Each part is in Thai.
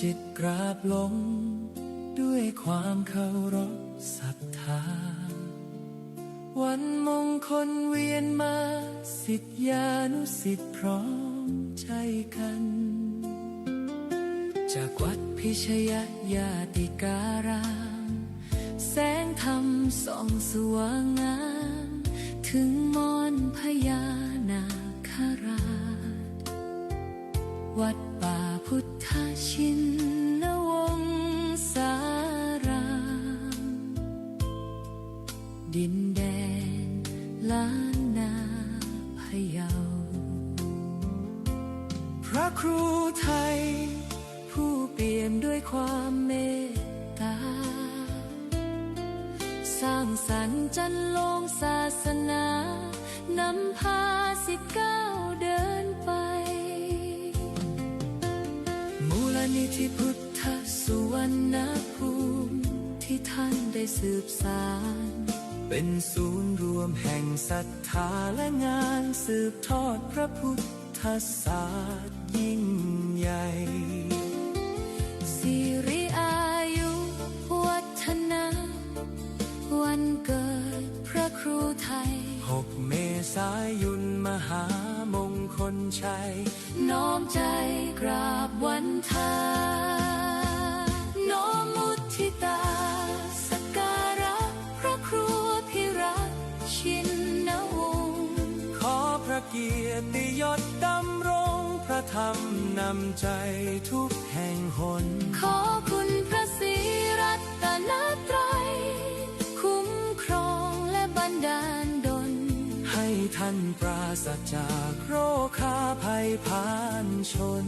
จิตกราบลงด้วยความเคารพศรัทธาวันมงคลเวียนมาศิษยานุศิษย์พร้อมใจกันจากวัดพิชยญาติการามแสงธรรมส่องสว่างงามถึงมอนพญานาคราชวัดป่าพุทธชินวงศารามดินแดนล้านนาพะเยาพระครูไทยผู้เปี่ยมด้วยความเมตตาสร้างสรรค์จันลงศาสนานำพาศิษย์ก้าวเดินไปมูลนิธิพุทธสุวรรณภูมิที่ท่านได้สืบสานเป็นศูนย์รวมแห่งศรัทธาและงานสืบทอดพระพุทธศาสตร์ยิ่งใหญ่สิริอายุวัฒนะวันเกิดพระครูไทย6 เมษายนมหามงคลชัยน้อมใจกราบวันทาน้อมมุทิตาสักการะพระครูพิรักษ์ชินวงศ์ขอพระเกียรติยศดำรงพระธรรมนำใจทุกแห่งหนขอคุณพระศรีรัตนตรัยคุ้มครองและบันดาลดลให้ท่านปราศจากโรคาภัยพานชน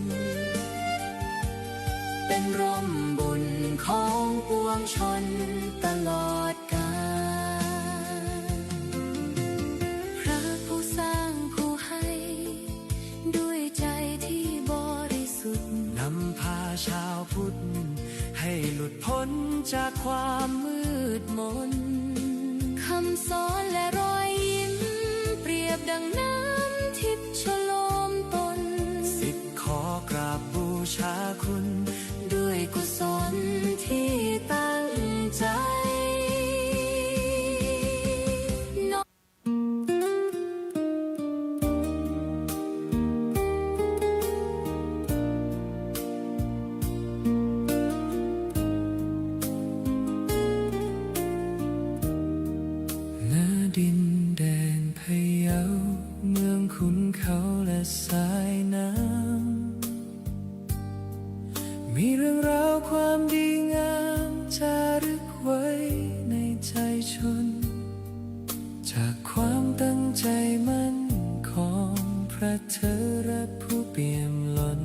เป็นร่มบุญของปวงชนตลอดกาลพระผู้สร้างผู้ให้ด้วยใจที่บริสุทธิ์นำพาชาวพุทธให้หลุดพ้นจากความมืดมนคำสอนและรอยยิ้มเปรียบดังน้ำทิพย์ฉโลมตนศิษย์ขอกราบบูชาคุณด้วยกุศลที่ตั้งใจดินแดนพะเยาเมืองขุนเขาและสายน้ำมีเรื่องราวความดีงามจารึกไว้ในใจชนจากความตั้งใจมั่นของพระเถระผู้เปี่ยมล้น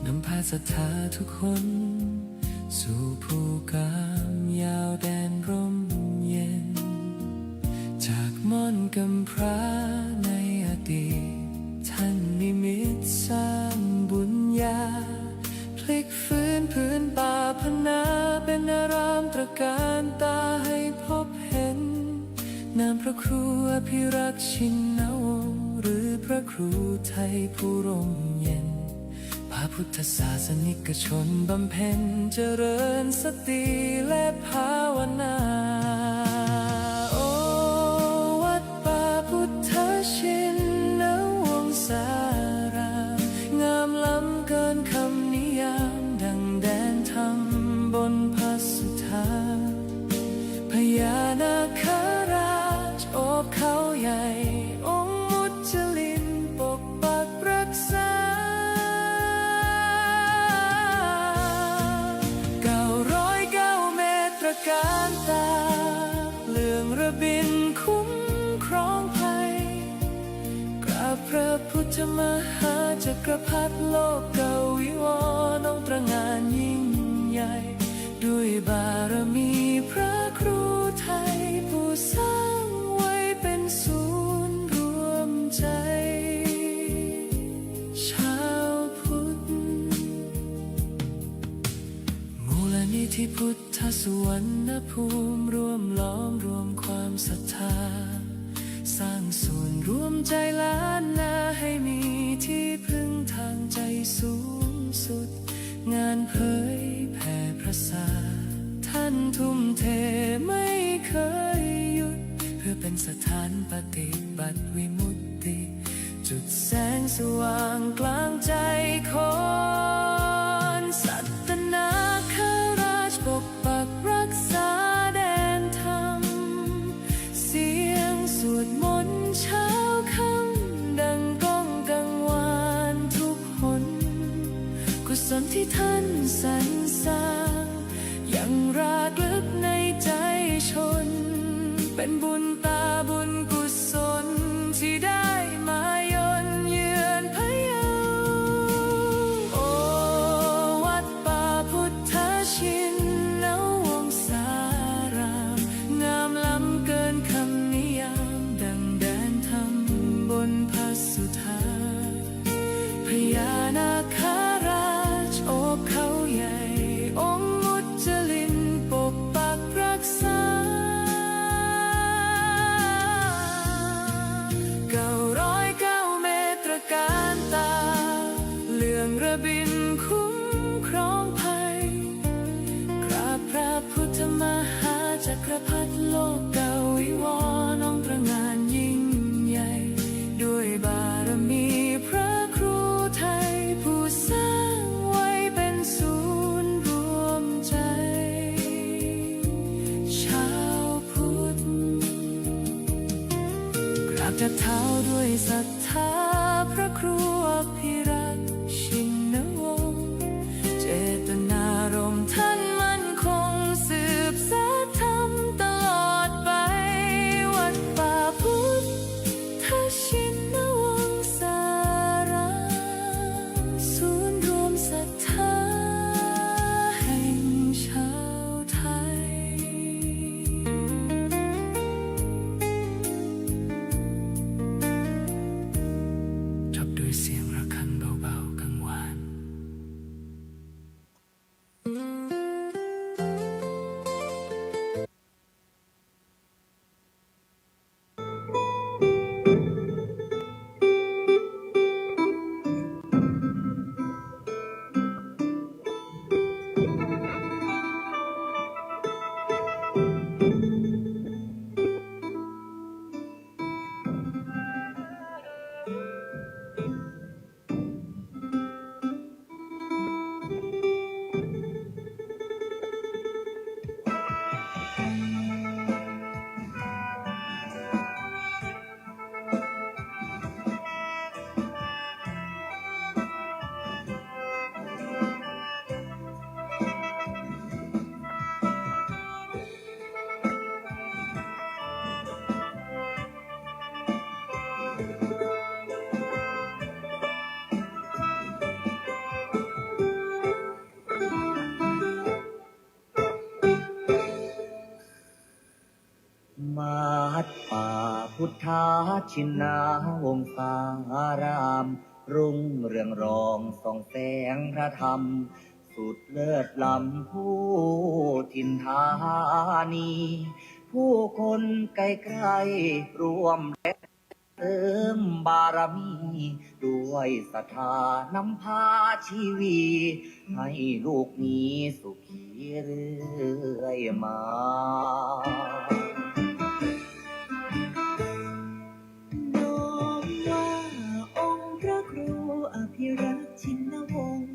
นำพาศรัทธาทุกคนสู่ภูกามยาวแดนร่มเย็นจากม่อนกำพร้าในอดีตท่านนิมิตสร้างบุญญาพลิกฟื้นพื้นป่าพนาเป็นอารามตระการตาให้พบเห็นนามพระครูอภิรักษ์ชินวงศ์หรือพระครูไทยผู้ร่มเย็นพระพุทธศาสนิกชนบำเพ็ญเจริญสติและภาวนาชินวงศารามงามล้ำเกินคำนิยามดังแดนธรรมบนพัสุธาพญานาคราชโอบเขาใหญ่องค์มุจลินปกปักรักษา909 เมตรการตาเลื่องระบินคุ้มครองภัยพระพุทธมหาจักรพรรดิโลกเกวิวรณ์องค์ตระหง่านยิ่งใหญ่ด้วยบารมีพระครูไทยผู้สร้างไว้เป็นศูนย์รวมใจชาวพุทธมูลนิธิพุทธสุวรรณภูมิรวมล้อมรวมความศรัทธาสร้างส่วนรวมใจล้านนาให้มีที่พึ่งทางใจสูงสุด งานเผยแผ่พระศาสนาท่านทุ่มเทไม่เคยหยุดเพื่อเป็นสถานปฏิบัติวิมุตติ จุดแสงสว่างกลางใจคนสัตนาคราชปกปักรักษาแดนธรรมเสียงสวดมนต์เช้าค่ำดังก้องกังวานทุกหนกุศลที่ท่านสรรสร้างยังรากลึกในใจชนเป็นบุญตาบุญกุศลที่ได้มาย่นเยือนพะเยาโอวัดป่าพุทธชินนวงศารามงามล้ำเกินคำนิยามดังแดนธรรมบนพระสุธาพญานาคราชโอบเขาใหญ่องค์มุจลินปกปักรักษา909 เมตรการตาเลื่องระบินคุ้มครองภัยกราบพระพุทธมหาจักรพรรดิโลกเก่าวิวรณ์องค์ตระหง่านยิ่งใหญ่ด้วยบารมีพระครูไทยผู้สร้างไว้เป็นศูนย์รวมใจชาวพุทธกราบจากเท้าด้วยศรัทธาพระครูอภิรักษ์ชินวงศ์เจตนารมณ์ท่านมั่นคงสืบสานธรรมตลอดไปวัดป่าพุทธชินวงศารามศูนย์รวมศรัทธาแห่งชาวไทยจบด้วยเสียงระฆังเบาๆกังวาน วัดป่าพุทธชินาวงศาราม รุ่งเรืองรองส่องแสงพระธรรม สุดเลิศล้ำผู้ถิ่นธานี ผู้คนไกลๆรวมแรงเติมบารมี ด้วยศรัทธานำพาชีวีให้ลูกนี้สุขีเรื่อยมาน้อมว่าองค์พระครูอภิรักษ์ชินวงศ์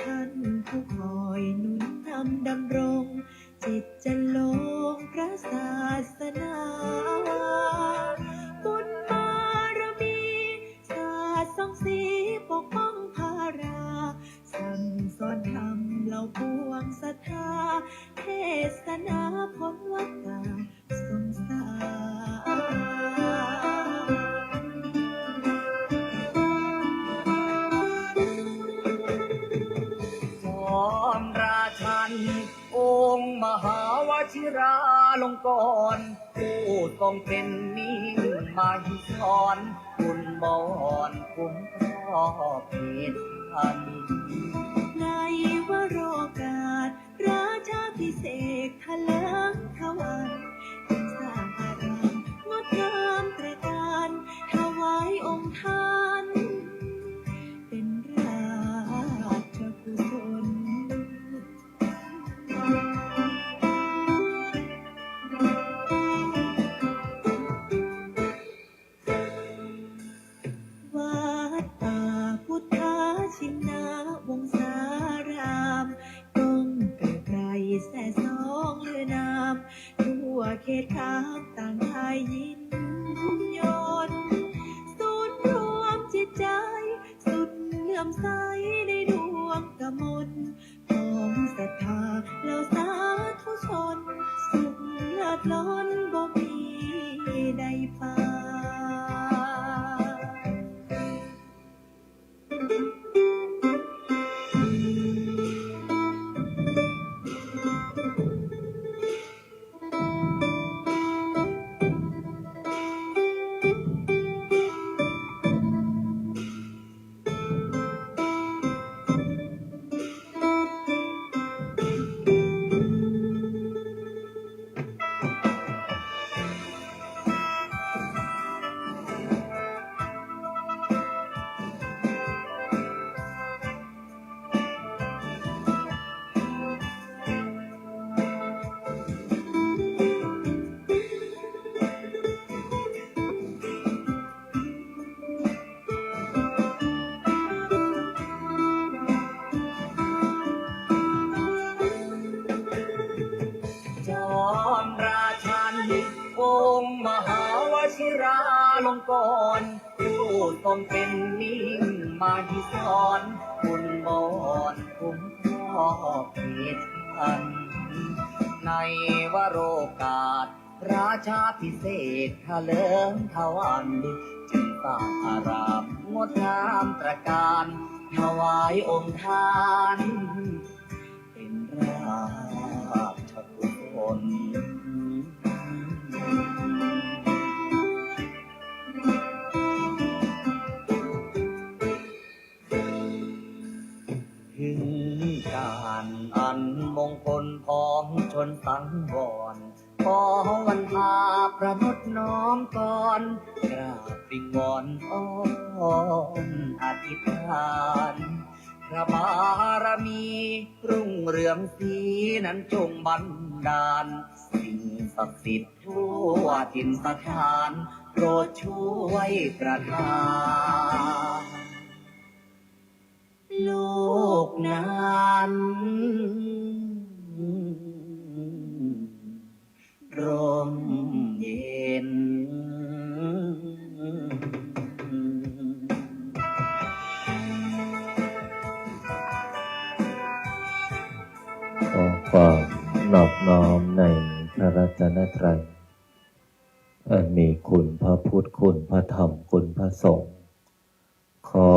ท่านผู้คอยหนุนนำดำรง จิตจะลงพระศาสนาบุญบารมีศาสตร์ส่องสีปกป้องภาราสั่งสอนธรรมเหล่าปวงศรัทธาเทศนาพ้นวัฏฏะสงสารจอมราชันองค์มหาวชิราลงกรณ์ผู้ทรงเป็นมิ่งมาหิสรบุญบอนคุ้มครอบเหตุพัน ในวโรกาสราชาพิเศษกทะเลิงทวันยังสร้างอารามงดงามตระการถวายองค์ท่านเป็นราชกุศล ลของศรัทธาเหล่าสาธุชนสุขเลิศล้นบ่มีใดปานจอมราชันองค์มหาวชิราลงกรณ์ผู้ทรงเป็นนิ่งมาที่สอนคุณมอนคุ้มครองเขตพันในวโรกาสราชาพิเศษทะเลิงทวันจึงสร้างอารามงดงามตระการถวายองค์ท่านเป็นราชกุศลถึงการอันมงคลของชนสังวรขอวันพาประนุษน้อมก่อนกราบวิงวอนอ้อนอธิษฐานพระบารมีรุ่งเรืองสีนั้นจงบันดาลสิ่งศักดิ์สิทธิ์ทั่วถิ่นสถานโปรดช่วยประทานโลกนั้นร่มเย็น ขอความนอบน้อมในพระรัตนตรัยอันมีคุณพระพุทธคุณพระธรรมคุณพระสงฆ์ขอ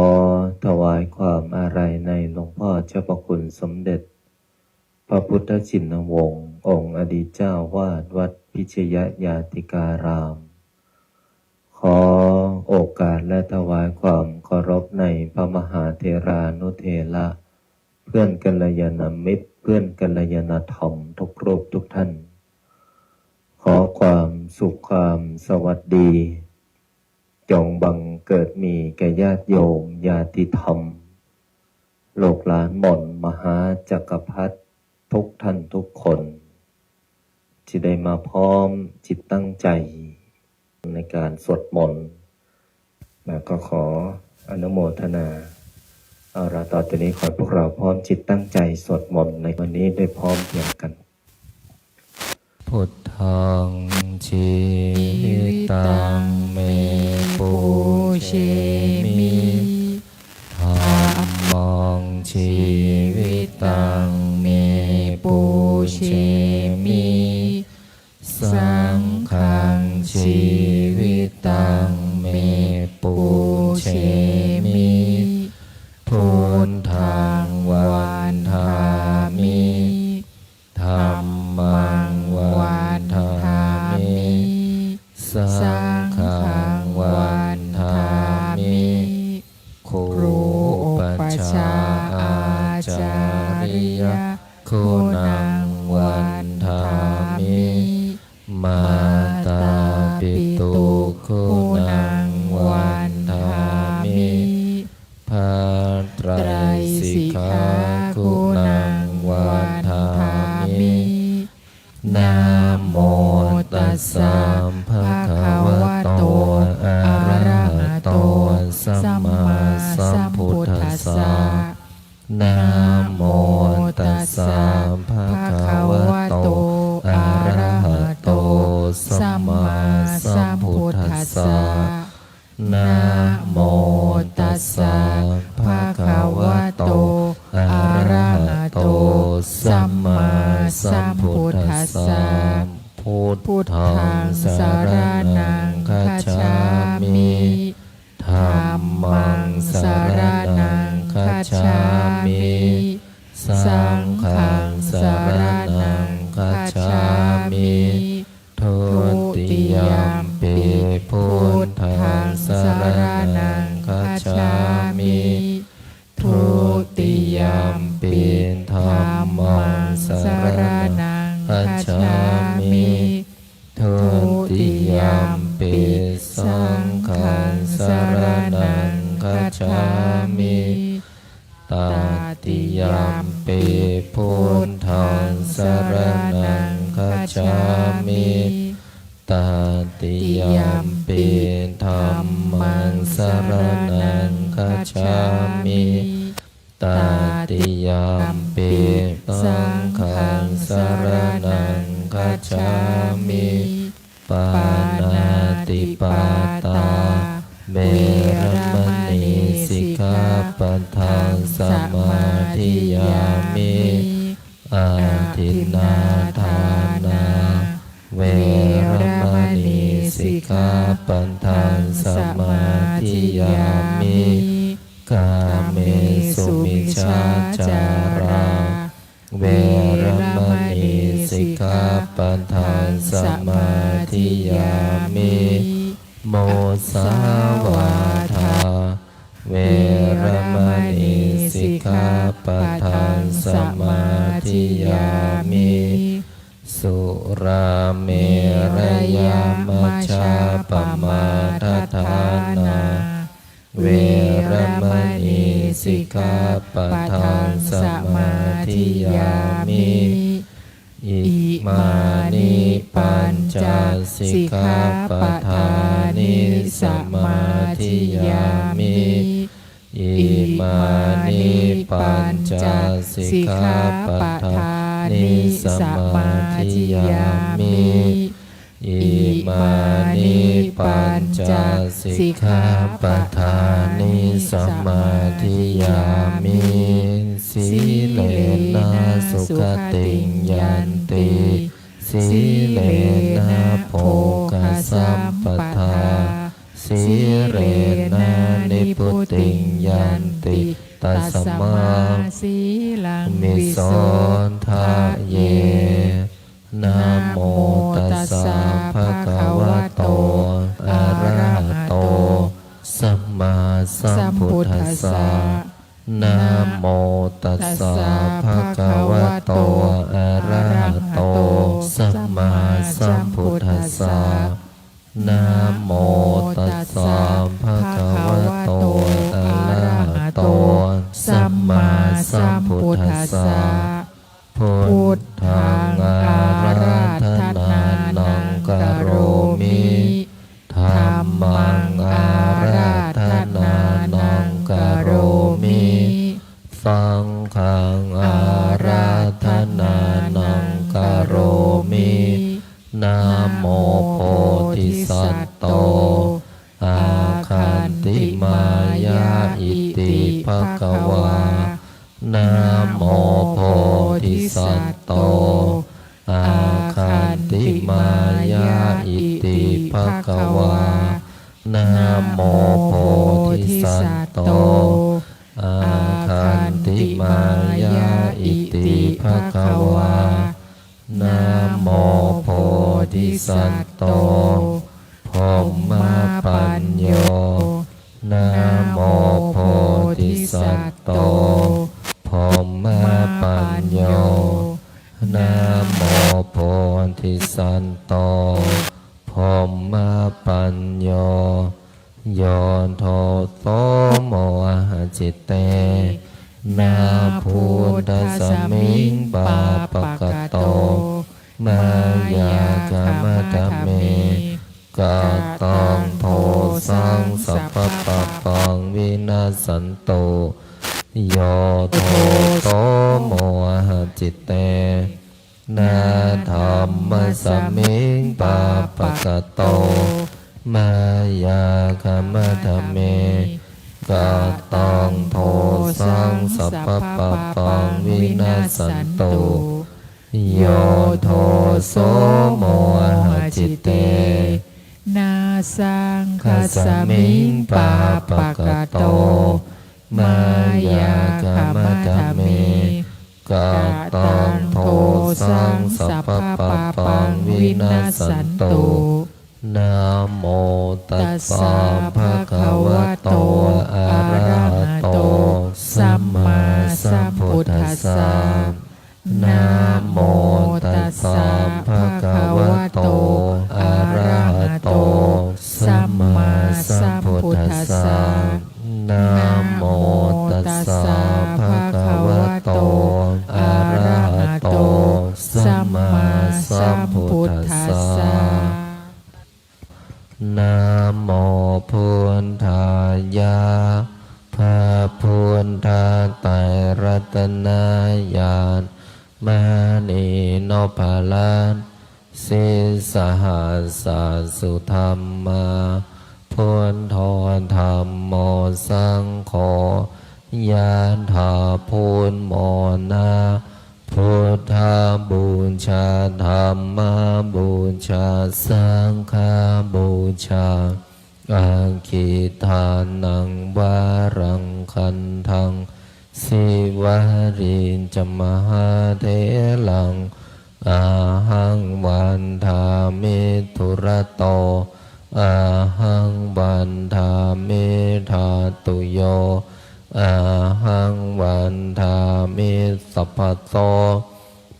ถวายความอาลัยในหลวงพ่อเจ้าพระคุณสมเด็จพระพุทธชินวงศ์องค์อดีตเจ้าวาดวัดพิชยญาติการาม ขอโอกาสและถวายความเคารพในพระมหาเถรานุเถระเพื่อนกัลยาณมิตรเพื่อนกัลยาณธรรมทุกรูปทุกท่าน ขอความสุขความสวัสดีจงบังเกิดมีแก่ญาติโยมญาติธรรมโลกหลานหม่นมหาจักรพรรดิทุกท่านทุกคนที่ได้มาพร้อมจิตตั้งใจในการสวดมนต์แล้วก็ขออนุโมทนาเอาละต่อจากนี้ขอพวกเราพร้อมจิตตั้งใจสวดมนต์ในวันนี้ได้พร้อมเพรียงกันพุทธังชีวิตังเมปุเชมิธัมมังชีวิตังเมปุเชมิสังฆังชีวิตังเมปุเชมิพุทธังวันทามิธัมมังวันทามิสังฆังวันทามิครูอุปชาอาจาริยคุณังวันทามิมาตาปิตุคุณังวันทามิภาไตรสิกขาคุณังวันทามินะโมตัสสะภะคะวะโตอะระหะโตสัมมาสัมพุทธัสสะนะโมตัสสะภะคะวะโตอะระหะโตสัมมาสัมพุทธัสสะนะโมตัสสะภะคะวะโตอะระหะ ทธังสรณังคัจฉามิธัมมังสรณังคัจฉามิสังฆังสรณังคัจฉามิทุติยัมปิพุทธังสรณังคัจฉามิทุติยัมปิธัมมังสรณังคัจฉามิทุติยัมปิสังฆังสรณังคัจฉามิตติยัมปิพุทธังสรณังคัจฉามิตติยัมปิธัมมังสรณังคัจฉามิตติยัมปิสังฆังสรณังคัจฉามิปานาติปาตาเวรมณีสิกขาปัฏฐานสมาธิยามิอาทินนาทานาเวรมณีสิกขาปัฏฐานสมาธิยามิกาเมสุมิชฌาจาราเวรมณีสิกขาปัฏฐานสมาธิยามิโมสาวาทาเวรมณีสิกขาปัฏฐานสมาธิยามิสุราเมรยามัชฌาปมาทฐานาเวรมณีสิกขาปัฏฐานสมาธิยามิอิมานิปัญจสิกขาปัฏฐานิสมาธิยามิอิมานิปัญจสิกขาปัฏฐานิสมาธิยามิอิมานิปัญจสิกขาปัฏฐานิสมาธิยามิสีเลนะสุขติงยันติสีเลนะโภคสัมปทาสีเรนะนิพุติงยันติตัสมาสีลังมิโสทะเยนะโมตัสสะภะคะวะโตอะระหะโตสัมมาสัมพุทธัสสะนะโมตัสสะภะคะวะโตอะระหะโตสัมมาสัมพุทธัสสะนะโมตัสสะภะคะวะโตอะระหะโตสัมมาสัมพุทธัสสะพุทธังอาราธนานังกโรมิธัมมังอาราธนานังกโรมิสังฆังอาราธนานังกโรมินะโมโพธิสัตโตอาคันติมายาอิติภควานะโมโพธิสัตโตอาคันติมายาอิติภควานะโมโพธิสัตโตอาคันติมายาอิติภควานะโมโพธิสัตโตพรหมปัญโยนะโมโพธิสัตโตพรหมปัญโยนะโมโพธิสัตโตพรหมปัญโยโยโทโตโมหะจิตเตนาพุทธสมิงปาปะกะโตมายากามะทะเมกะตังโทสังสัพพะปังวินาสันโตโยโทโตโมหะจิตเตนาธัมมะสมิงปาปะกะโตมายากามะทะเมกะตังโทสังสัพพะปังวินาสันโต โยโทโสโมหจิตเตนาสังคสมิงปาปะกะโตมายาคามะทะเมกาตังโทสังสัพพปาปังวินาสันตุนะโมตัสสะภะคะวะโตอะระหะโตสัมมาสัมพุทธัสสะนะโมตัสสะภะคะวะโตอะระหะโตสัมมาสัมพุทธัสสะนะโมตัสสะภะคะวะโตอะระหะโตสัมมาสัมพุทธัสสะนะโมพุทธายะพระพุทธไตรรัตนญาณมณีโนภาลันสิสหัสสะสุธรรมาพุทโธธรรมโมสังโฆยะถาพุทโมนาพุทธาบูชาธรรมบูชาสังฆบูชาอาคิทานังวารังคันทังสิวารินจมหาเทลังอาหังวันทามิทุระโตอาหังวันทามิธาตุโยอาหังวันทามิสัพพะโต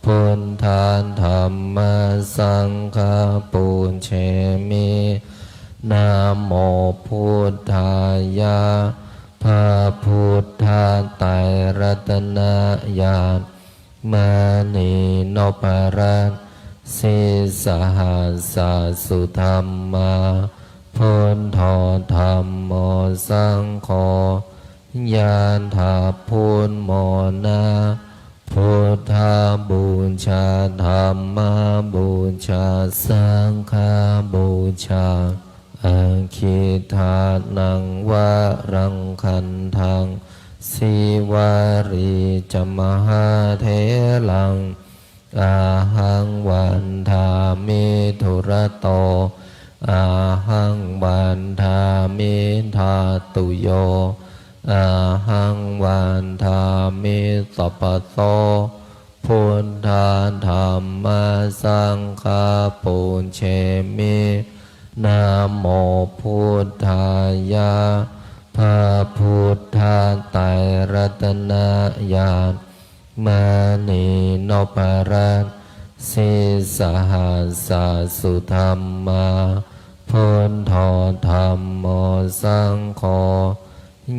พุทธานธรรมสังฆปูญเชมินะโมพุทธายะพระพุทธไตรรัตนญาณมณีโนภาลันสิสหัสสะสุธรรมาพุทโธธรรมโมสังโฆยะถาพุทโมนาพุทธาบูชาธรรมบูชาสังฆบูชาอาคิทานังวารังคันทังสิวาริจมหาเทลังอาหังวันทามิทุระโตอาหังวันทามิธาตุโยอาหังวันทามิสัพพะโตพุทธานธรรมสังฆปูญเชมินะโมพุทธายะพระพุทธไตรรัตนญาณมณีโนภาลันสิสหัสสะสุธรรมาพุทโธธรรมโมสังโฆ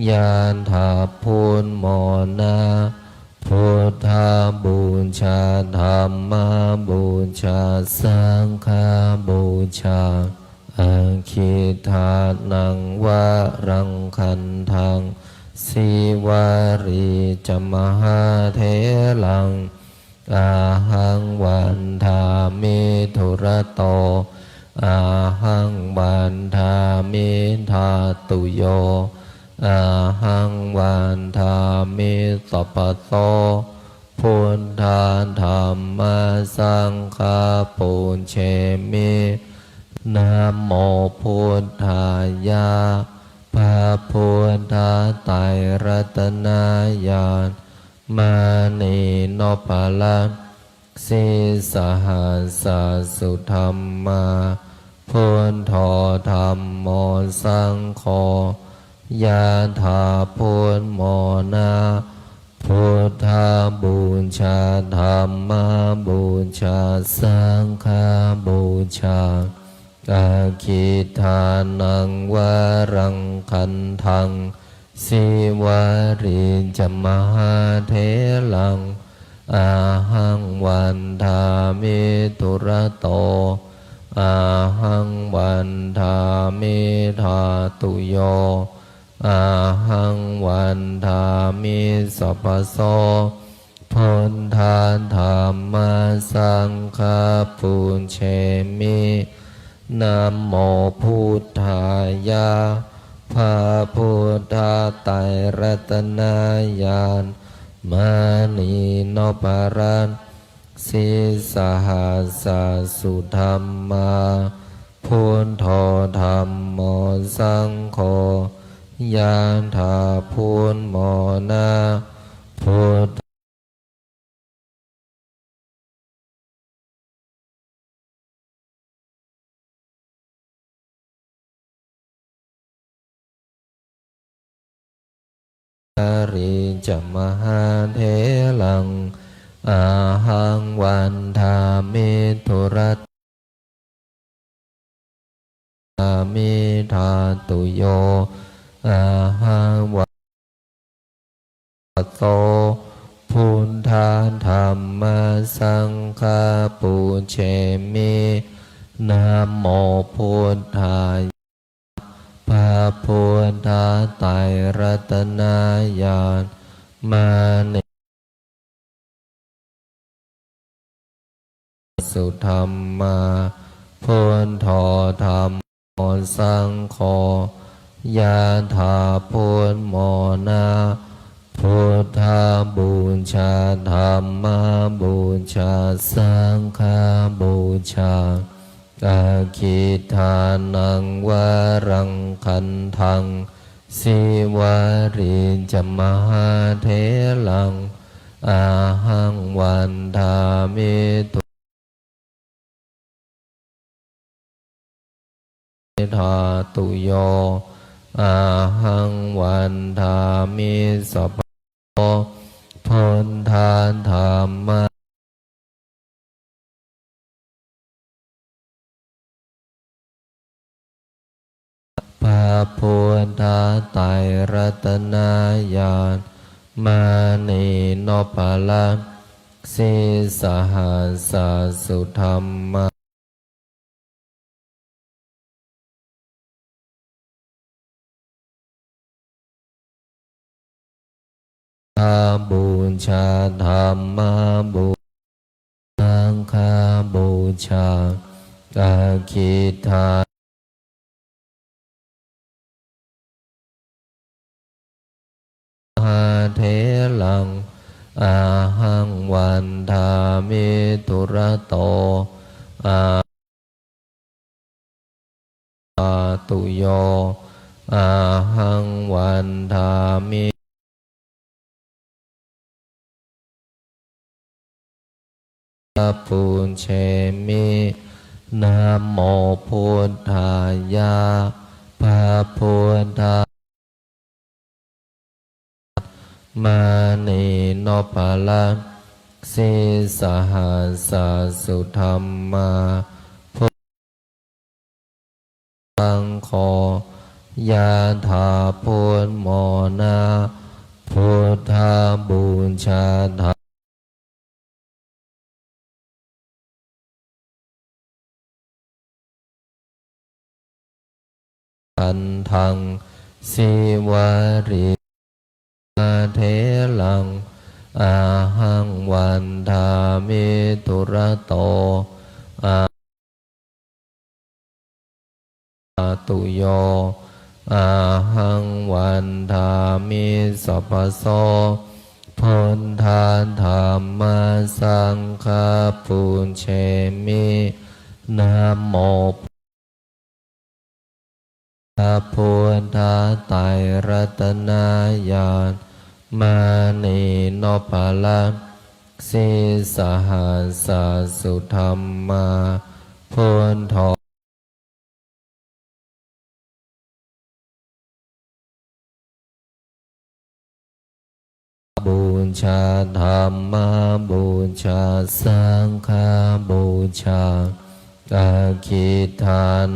ยะถาพุทโมนาพุทธาบูชาธรรมบูชาสังฆบูชาอาคิทานังวารังคันทังสิวาริจมหาเทลังอาหังวันทามิทุระโตอาหังวันทามิธาตุโยอาหังวันทามิสัพพะโตพุทธานธรรมสังฆปูญเชมินะโมพุทธายะพระพุทธไตรรัตนญาณมณีโนภาลันสิสหัสสะสุธรรมาพุทโธธรรมโมสังโฆยะถาพุทโมนาพุทธาบูชาธรรมบูชาสังฆบูชาอาคิทานังวารังคันทังสิวาริจมหาเทลังอาหังวันทามิทุระโตอาหังวันทามิธาตุโยอาหังวันทามิสัพพะโสพุทธานธรรมสังฆปูญเชมินะโมพุทธายะพระพุทธไตรรัตนญาณมณีโนภาลัน สิสหัสสสุธรรมาพุทโธธัมโมสังโฆยะถาพุทโมนะพุทริจมหาเถลังอาหังวันธามิทุรัตมิธาตุโยอาหังวันโตพุทธาธรรมสังฆาปุเชมินะโมพุทธายะพระพุทธไตรรัตนญาณมานิสุธรรมาพุทโธธัมโมสังโฆยะถาพุทโมนะพุทธาบูชาธัมมาบูชาสังฆาบูชาอาคิทานังวรังคันทังสิวาริจมหาเถลังอาหังวันธามิตุธาตุโยอาหังวันธามิสัพพะพุทธาธรรมะพระพุทธไตรรัตนญาณมานิโนปะละสิสหัสสสุธรรมะบูชาธรรมบูสังฆบูชาอาคิทาหาเถลังอาหังวันธามิตุระโตอาตุโยอาหังวันธามิปุญเชมินะโมพุทธายะพระพุทธมานิโนปะละสิสหัสสสุธรรมาพุทธังโฆยะถาพุทโมนะพุทธาบูชาธรรมอันทังสิวาริเถลังอาหังวันธามิตุระโตอาตุโยอาหังวันธามิสัพพะโสพุทธาธรรมสังฆาปุญเชมินะโมพระพุทธไตรรัตนญาณมานิโนปะละสิสหัสสสุธรรมาพุทโธบูชาธรรมบูชาสังฆบูชาอาคิทาน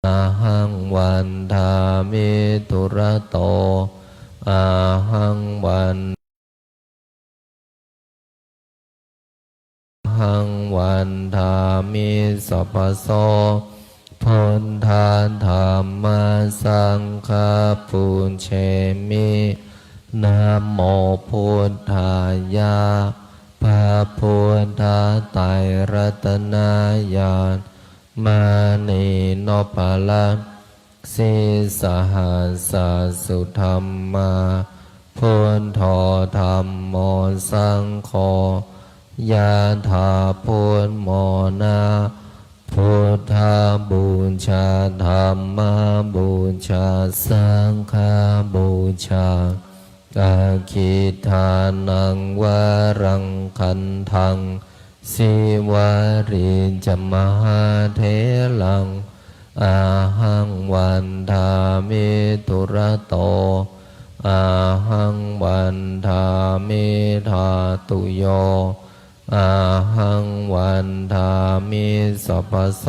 อาหังวันธามิตุระโตอาหังวันหังวันธามิสัพพะโสพุทธาธรรมสังฆาปุญเชมินะโมพุทธายะพระพุทธไตรรัตนญาณมานิโนปะละสิ สิสหัสสุธรรมาพุทโธธัมโมสังโฆยะถาพุทโมนาพุทธาบูชาธัมมาบูชาสังฆาบูชาอาคิทานังวารังคันทังสิวาริจมหาเถลังอาหังวันทามิตุระโตอาหังวันทามิธาตุโยอาหังวันทามิสัพพโส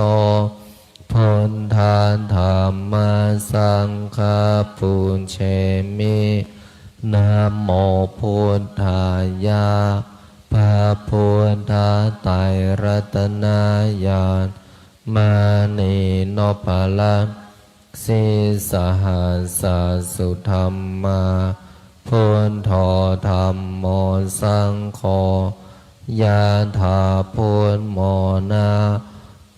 พุทธาธัมมาสังฆาปุญเชมินะโมพุทธายะพระพุทธไตรรัตนญาณมานีโนภลังสิสหัสสุธรรมาพุทโธธัมโมสังโฆยะถาพุทโมนา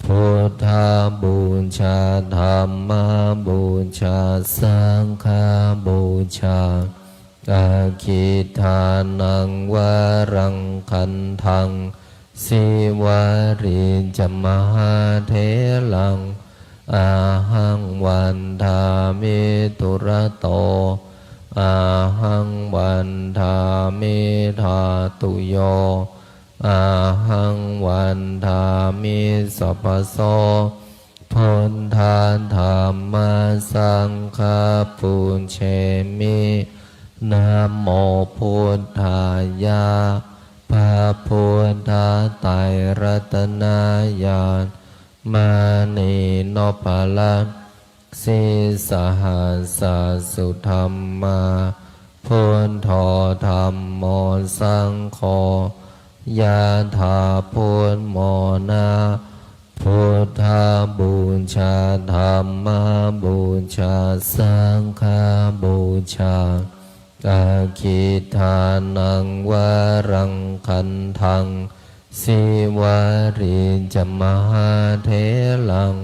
พุทธาบูชาธัมมาบูชาสังฆาบูชาอาคิทานังวารังคันทังสิวาริจมหาเถลังอาหังวันทามิตุระโตอาหังวันทามิธาตุโยอาหังวันทามิสัพพโสพุทธาธัมมาสังฆาปุญเชมินะโมพุทธายะพระพุทธไตรรัตนญาณมานีโนภลังสิสหัสสุธรรมาพุทโธธัมโมสังโฆยะถาพุทโมนาพุทธาบูชาธัมมาบูชาสังฆาบูชาอาคิทานังวารังคันทังสิวาริจมหาเถลัง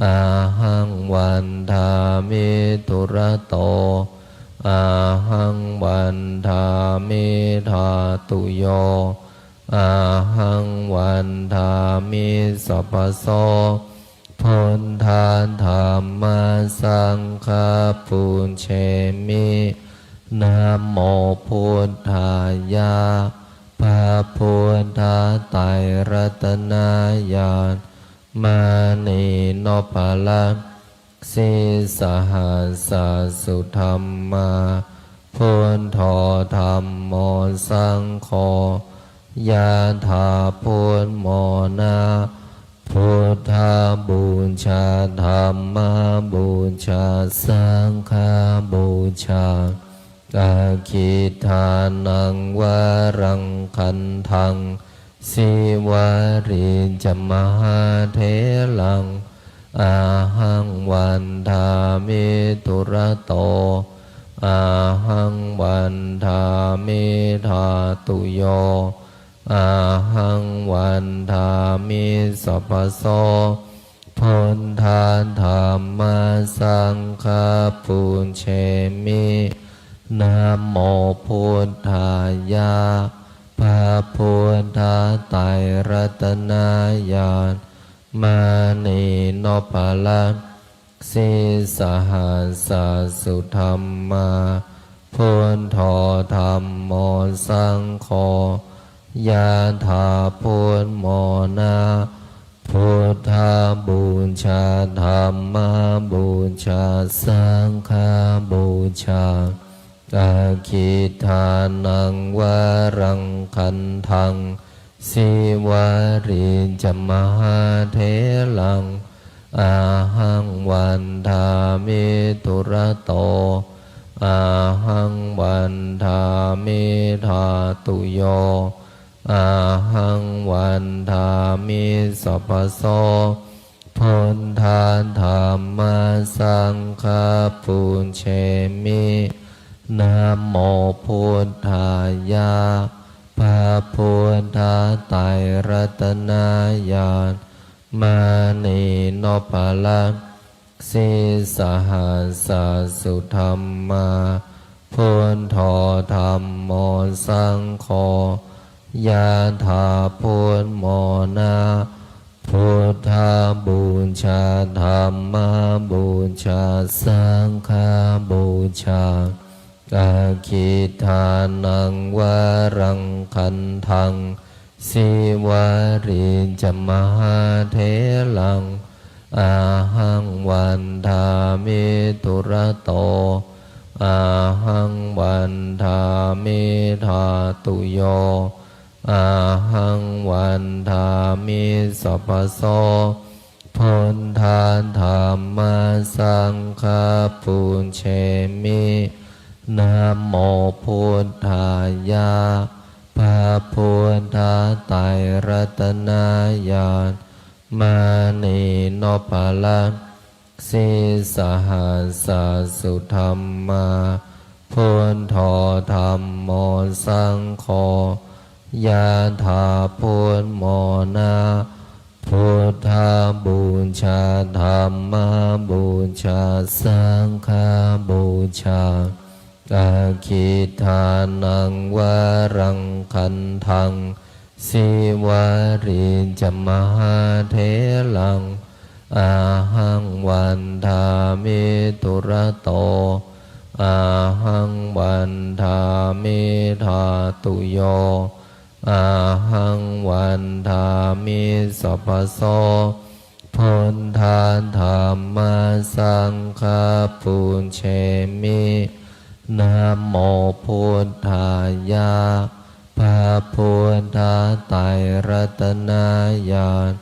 อาหังวันทามิตุระโตอาหังวันทามิธาตุโยอาหังวันทามิสัพพโสพุทธาธัมมาสังฆาปุญเชมินะโมพุทธายะพระพุทธไตรรัตนญาณมานีโนภลังสิสหัสสุธรรมาพุทโธธัมโมสังโฆยะถาพุทโมนาพุทธาบูชาธัมมาบูชาสังฆาบูชาอาคิทานังวารังคันทังสิวาริจมหาเถลังอาหังวันทามิตุระโตอาหังวันทามิธาตุโยอาหังวันทามิสัพพโสพุทธาธัมมาสังฆาปุญเชมินะโมพุทธายะพระพุทธไตรรัตนญาณมานีโนภลังสิสหัสสุธรรมาพุทโธธัมโมสังโฆยะถาพุทโมนาพุทธาบูชาธัมมาบูชาสังฆาบูชาอาคิทานังวารังคันทังสิวาริจมหาเถลังอาหังวันทามิตุระโตอาหังวันทามิธาตุโยอาหังวันทามิสัพพโสพุทธาธัมมาสังฆาปุญเชมินะโมพุทธายะพระพุทธไตรรัตนญาณมานีโนภลังสิ สิสหัสสุธรรมาพุทโธธัมโมสังโฆยะถาพุทโมนาพุทธาบูชาธัมมาบูชาสังฆาบูชาอาคิทานังวารังคันทังสิวาริจมหาเถลังอาหังวันทามิตุระโตอาหังวันทามิธาตุโยอาหังวันทามิสัพพโสพุทธาธัมมาสังฆาปุญเชมินะโมพุทธายะพระพุทธไตรรัตนญาณมานีโนภลังสิสหัสสุธรรมาพุทโธธัมโมสังโฆยะถาพุทโมนาพุทธาบูชาธัมมาบูชาสังฆาบูชาอาคิทานังวารังคันทังสิวาริจมหาเถลังอาหังวันทามิตุระโตอาหังวันทามิธาตุโยอาหังวันทามิสัพพโสพุทธาธัมมาสังฆาปุญเชมินะโมพุทธายะพระพุทธไตรรัตนญาณ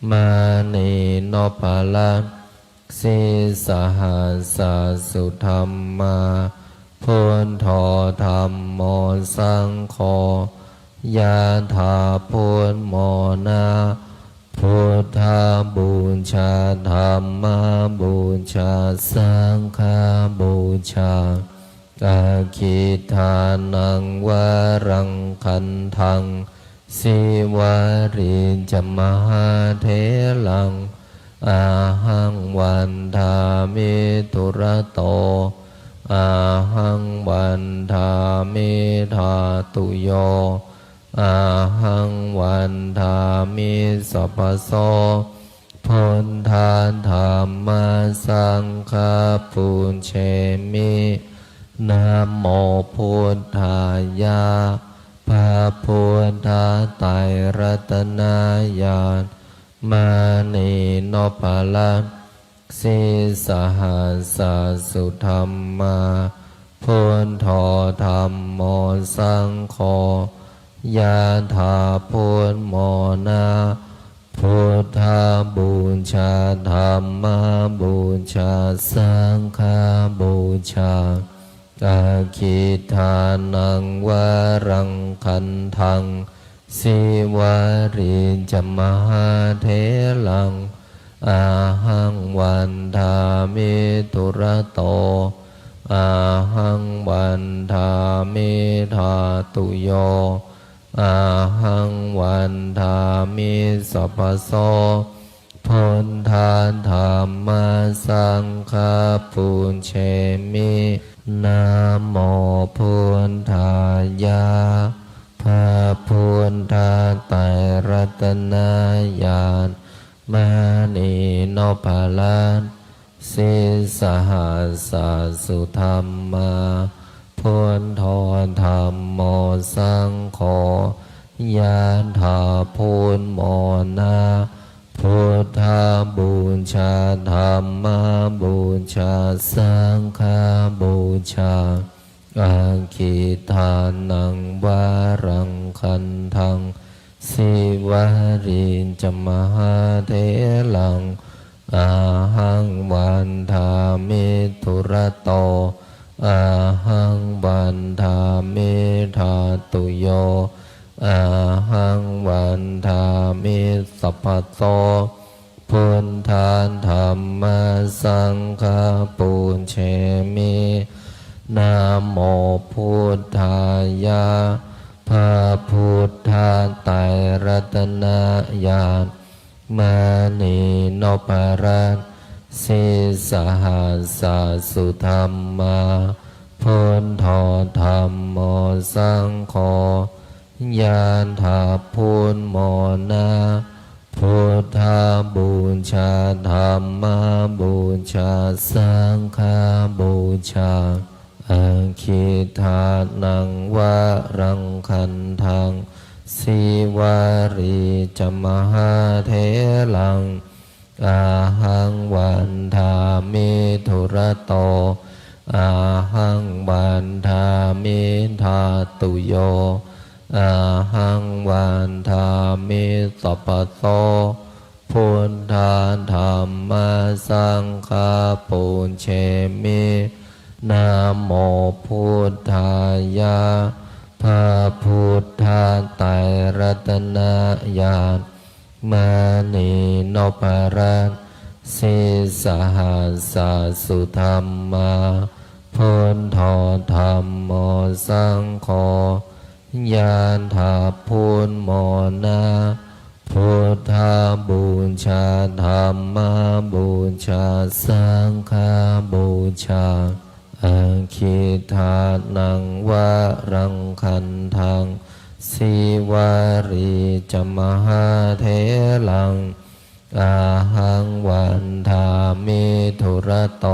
มานีโนภลังสิสหัสสุธรรมาพุทโธธัมโมสังโฆยะถาพุทโมนาพุทธาบูชาธัมมาบูชาสังฆาบูชาอาคิทานังวารังคันทังสิวาริจมหาเถลังอาหังวันทามิตุระโตอาหังวันทามิธาตุโยอาหังวันทามิสัพพโสพุทธาธัมมาสังฆาปุญเชมินะโมพุทธายะพระพุทธไตรรัตนญาณมานีโนภลังสิสหัสสุธรรมาพุทโธธัมโมสังโฆยะถาพุทโมนาพุทธาบูชาธัมมาบูชาสังฆาบูชาอาคิทานังวารังคันทังสิวาริจมหาเถลังอาหังวันทามิตุระโตอาหังวันทามิธาตุโยอาหังวันทามิสัพพโสพุทธาธัมมาสังฆาปุญเชมินะโมพุทธายะพระพุทธไตรรัตนญาณมานีโนภลังสิสหัสสุธรรมาพุทโธธัมโมสังโฆยะถาพุทโมนาพุทธาบูชาธัมมาบูชาสังฆาบูชาอาคิทานังวารังคันทังสิวาริจมหาเถลังอาหังวันทามิตุระโตอาหังวันทามิธาตุโยอาหังวันทามิสัพพโสพุทธาธัมมาสังฆาปุญเชมินะโมพุทธายะพระพุทธไตรรัตนญาณมานีโนภลังสิส สุธรรมาพุทโธธัมโมสังโฆยานถาพุทโมนาพุทธาบูชาธัมมาบูชาสังฆาบูชาอาคิทานังวะรังคันทังสิวารีจมหาเทลังอาหังวันทามิธุระโตอาหังวันทามิธาตุโยอาหังวันทามิสัพพโสพุทธาธัมมาสังฆาปุญเชมินะโมพุทธายะพระพุทธไตรรัตนญาณมานีนพรัตน์สิสหัสสสุธรรมาพุทโธธัมโมสังโฆยานถาพุทโมนาพุทธาบูชาธัมมาบูชาสังฆาบูชาอาคิทานังวะรังคันทังสิวารีจมหาเทลังอาหังวันทามิธุระโต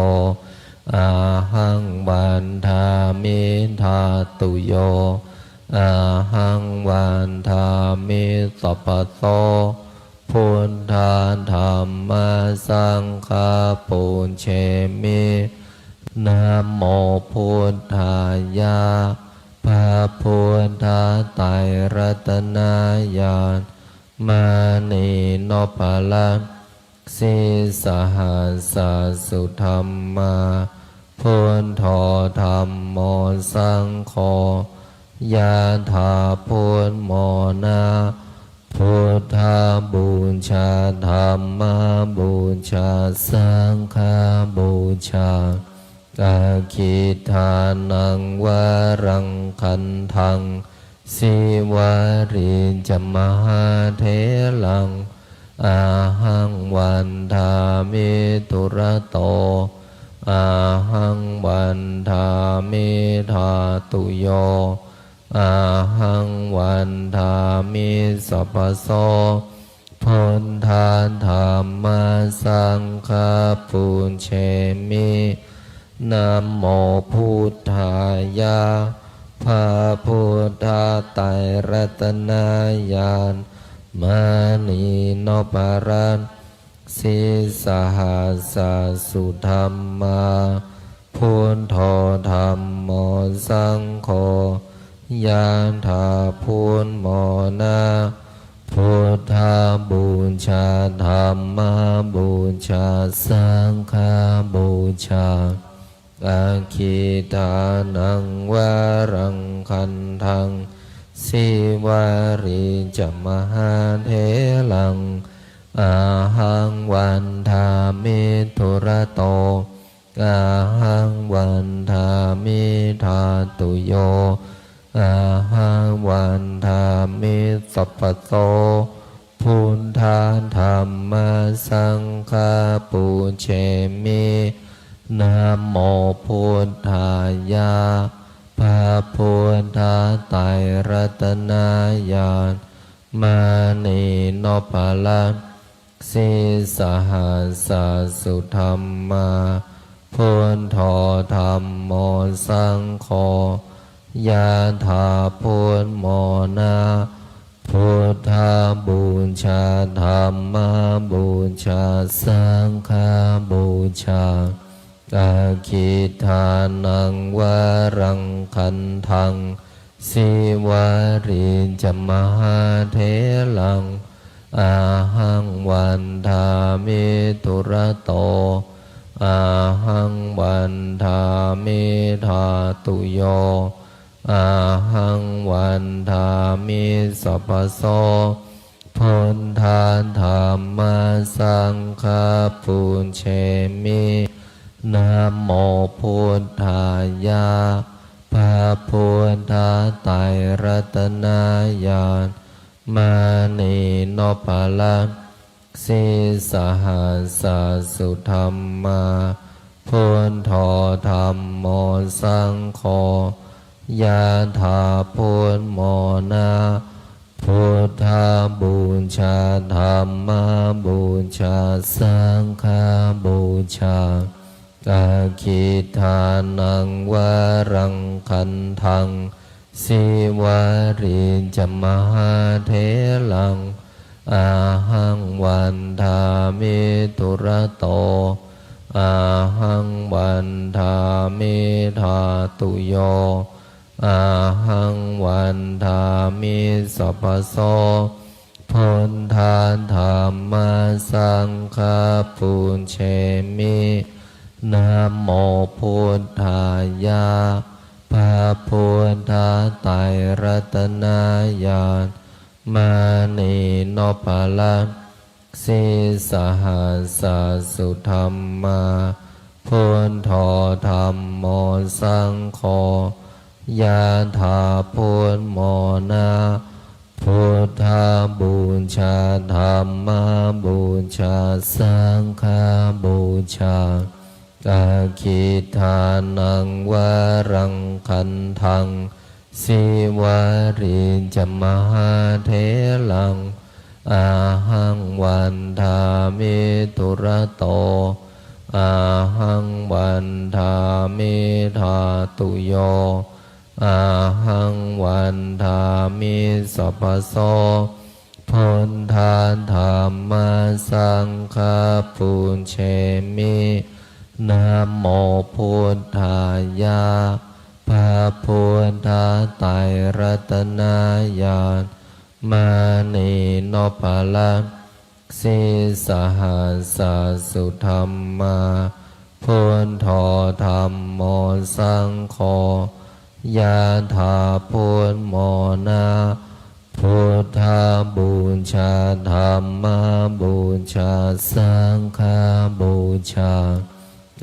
อาหังวันทามิธาตุโยอาหังวันทามิสัพพโสพุทธาธัมมาสังฆาปุญเชมินะโมพุทธายะพระพุทธไตรรัตนญาณมานีนพรัตน์สิสหัสสสุธรรมาพุทโธธัมโมสังโฆยะถาพุทโมนาพุทธาบูชาธัมมาบูชาสังฆาบูชาอาคิทานังวะรังคันทังสิวารีจมหาเทลังอาหังวันทามิธุระโตอาหังวันทามิธาตุโยอาหังวันทามิสัพพโสพุทธาธัมมาสังฆาปุญเชมินะโมพุทธายะพระพุทธไตรรัตนญาณมานีนพรัตน์สิสหัสสสุธรรมาพุทโธธัมโมสังโฆยานถาพุทโมนาพุทธาบูชาธัมมาบูชาสังฆาบูชาอาคิทานังวะรังคันทังสิวารีจมหาเทลังอาหังวันทามิธุระโตอาหังวันทามิธาตุโยอาหังวันทามิสัพพโสพุทธาธัมมาสังฆาปุญเชมินะโมพุทธายะพระพุทธไตรรัตนญาณมานีนพรัตน์สิสหัสสสุธรรมาพุทโธธัมโมสังโฆยะถาพุทโมนาพุทธาบูชาธัมมาบูชาสังฆาบูชาอาคิทานังวะรังคันทังสิวารีจมหาเทลังอาหังวันทามิธุระโตอาหังวันทามิธาตุโยอาหังวันทามิสัพพโสพุทธาธัมมาสังฆาปุญเชมินะโมพุทธายะพระพุทธไตรรัตนญาณมานีนพรัตน์สิสหัสสสุธรรมาพ พุทโธธัมโมสังโฆยะถาพุทโมนะพุทธาบูชาธัมมาบูชาสังฆาบูชากาคิทานังวารังคันทังสิวาริจมหาเถลังอาหังวันทามิตุระโตอาหังวันทามิธาตุโยอาหังวันทามิสัพพโสพุทธาธัมมาสังฆาปุญเชมินะโมพุทธายะพระพุทธไตรรัตนญาณมานีโนภลังสิสหัสสุธรรมาพุทโธธัมโมสังโฆยะถาพุทโมนะพุทธาบูชาธัมมาบูชาสังฆาบูชากาคิทานังวารังคันทังสิวาริจมหาเถลังอาหังวันทามิตุระโตอาหังวันทามิธาตุโยอาหังวันทามิสัพพโสพุทธาธัมมาสังฆาปุญเชมินะโมพุทธายะพระพุทธไตรรัตนญาณมานีโนภลังสิสหัสสุธรรมาพุทโธธัมโมสังโฆยะถาพุทโมนะพุทธาบูชาธัมมาบูชาสังฆาบูชา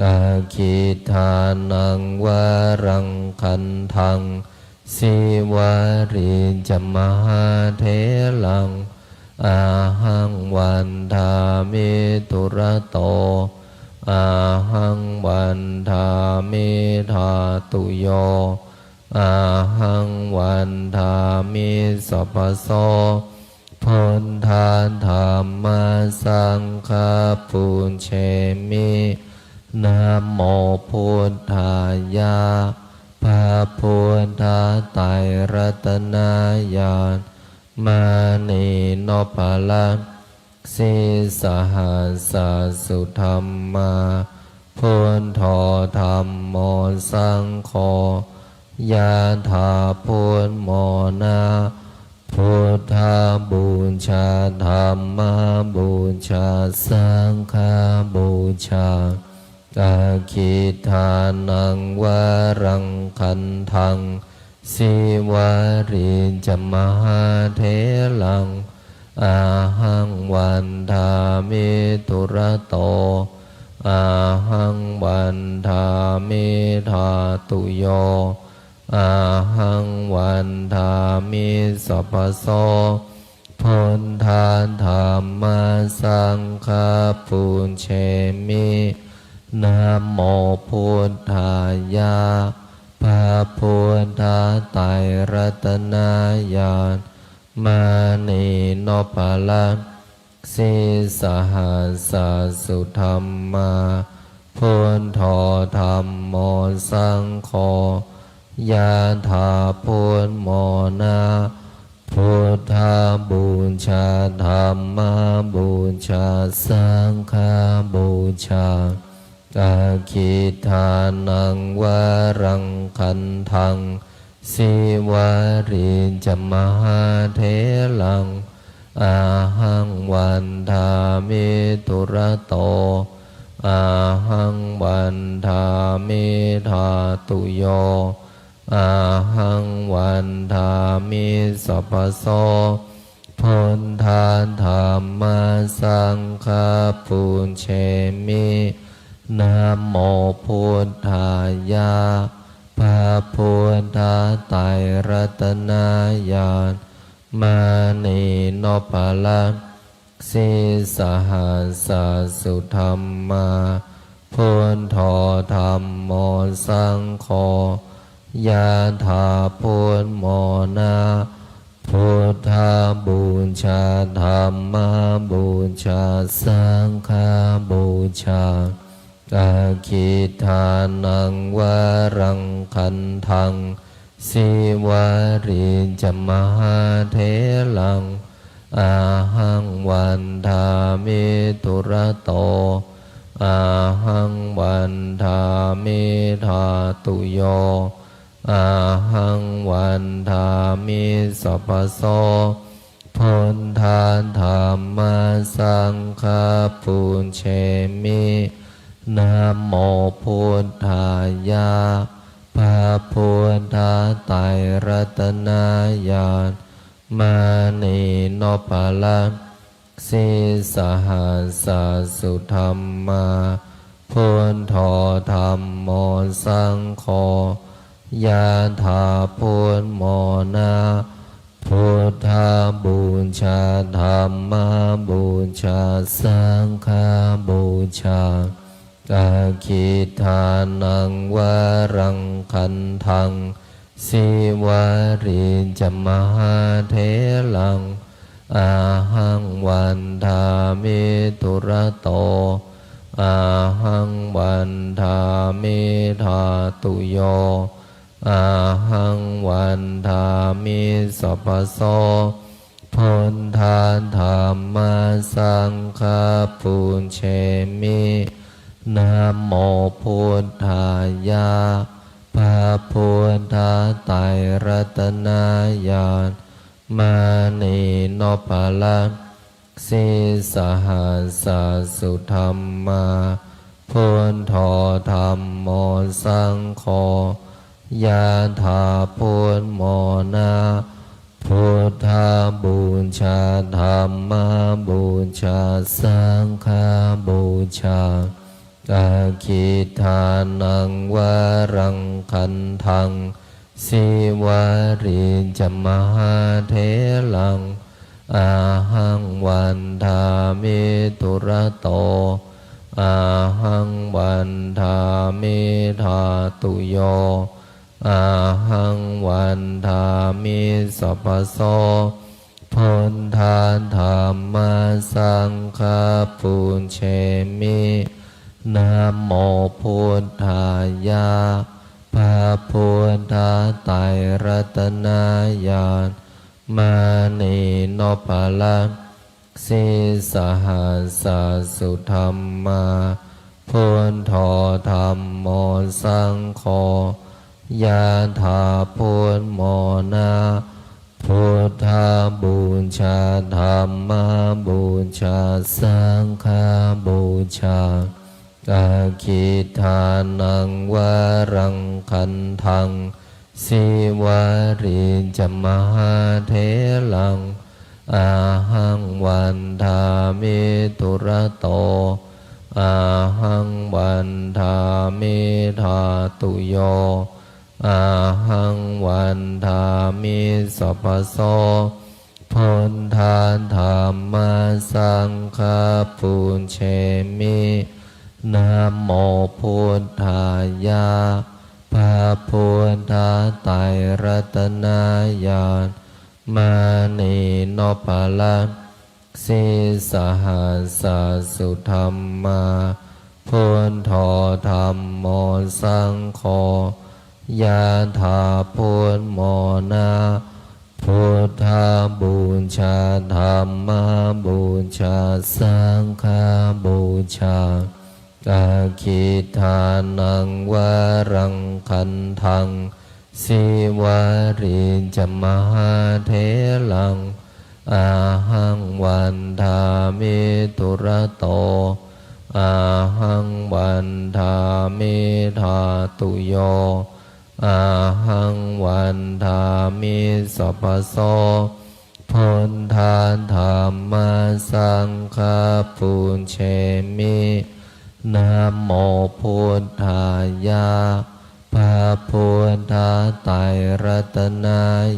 กาคิทานังวารังคันทังสิวาริจมหาเถลังอาหังวันทามิตุระโตอาหังวันทามิธาตุโยอาหังวันทามิสัพพโสพุทธาธัมมาสังฆาปุญเชมินะโมพุทธายะพระพุทธไตรรัตนญาณมานีโนภลังสิสหัสสุธรรมาพุทโธธัมโมสังโฆยะถาพุทโมนะพุทธาบูชาธัมมาบูชาสังฆาบูชากาคิทานังวารังคันทังสิวาริจมหาเถลังอาหังวันทามิตุระโตอาหังวันทามิธาตุโยอาหังวันทามิสัพพโสพุทธาธัมมาสังฆาปุญเชมินะโมพุทธายะพระพุทธไตรรัตนญาณมานีโนภลังสิสหัสสุธรรมาพุทโธธัมโมสังโฆยะถาพุทโมนะพุทธาบูชาธัมมาบูชาสังฆาบูชากาคิทานังวารังคันทังสิวาริจมหาเถลังอาหังวันทามิตุระโตอาหังวันทามิธาตุโยอาหังวันทามิสัพพโสพุทธาธัมมาสังฆาปุญเชมินะโมพุทธายะพระพุทธไตรรัตนญาณมานีโนภลังสิสหัสสุธรรมา พุทโธธัมโมสังโฆยะถาพุทโมนะพุทธบูชาธัมมบูชาสังฆบูชาอาคิทานังวรังคันทังสิวาริจมหาเถลังอาหังวันทามิตุระโตอาหังวันทามิธาตุโยอาหังวันทามิสัพพโสพุทธาธัมมาสังฆาปุญเชมินะโมพุทธายะพระพุทธไตรรัตนญาณมานีโนปะละสิสหัสสุธรรมาพุทโธธัมโมสังโฆยะถาพุทโมนะพุทธบูชาธัมมบูชาสังฆบูชาอาคิทานังวรังคันทังสิวาริจมหาเถลังอาหังวันทามิตุระโตอาหังวันทามิธาตุโยอาหังวันทามิสัพพโสพุทธาธัมมาสังฆาปุญเชมินะโมพุทธายะพระพุทธไตรรัตนญาณมานีโนปะละสิสหัสสุธรรมาพุทโธธัมโมสังโฆยะถาพุทโมนะพุทธบูชาธัมมบูชาสังฆบูชาอาคิทานังวรังคันทังสิวาริจมหาเถลังอาหังวันทามิตุระโตอาหังวันทามิธาตุโยอาหังวันทามิสัพพโสพุทธาธัมมาสังฆาปุญเชมินะโมพุทธายะพระพุทธไตรรัตนญาณมานีโนปะละสิสหัสสุธรรมาพุทโธธัมโมสังโฆยะถาพุทโมนะพุทธบูชาธัมมบูชาสังฆบูชาอาคิทานังวรังคันทังสิวาริจมหาเถลังอาหังวันทามิตุระโตอาหังวันทามิธาตุโยอาหังวันทามิสัพพโสพุทธาธัมมาสังฆาปุญเชมินะโมพุทธายะพระพุทธไตรรัตนญาณมานีโนปะละสิสหัสสุธรรมาพุทโธธัมโมสังโฆยะถาพุทโมนะพุทธบูชาธัมมบูชาสังฆบูชาอาคิทานังวรังคันทังสิวาริจมหาเถลังอาหังวันทามิตุระโตอาหังวันทามิธาตุโยอาหังวันทามิสัพพโสพุทธาธัมมาสังฆาปุญเชมินะโมพุทธายะพระพุทธไตรรัตน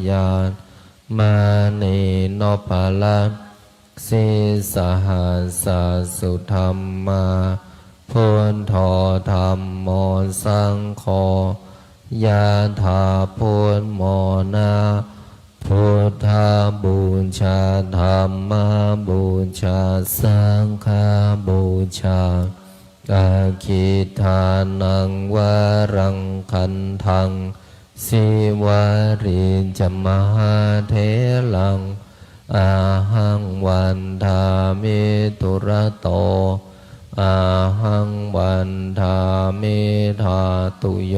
ญาณมานีโนปะละสิสหัสสุธรรมาพุ พุทโธธัมโมสังโฆยะถาพุทโมนะพุทธาบูชาธัมมาบูชาสังฆาบูชาอาคิทานังวารังคันทังสิวาริจมหาเถลังอาหังวันทามิตุระโตอาหังวันทามิธาตุโย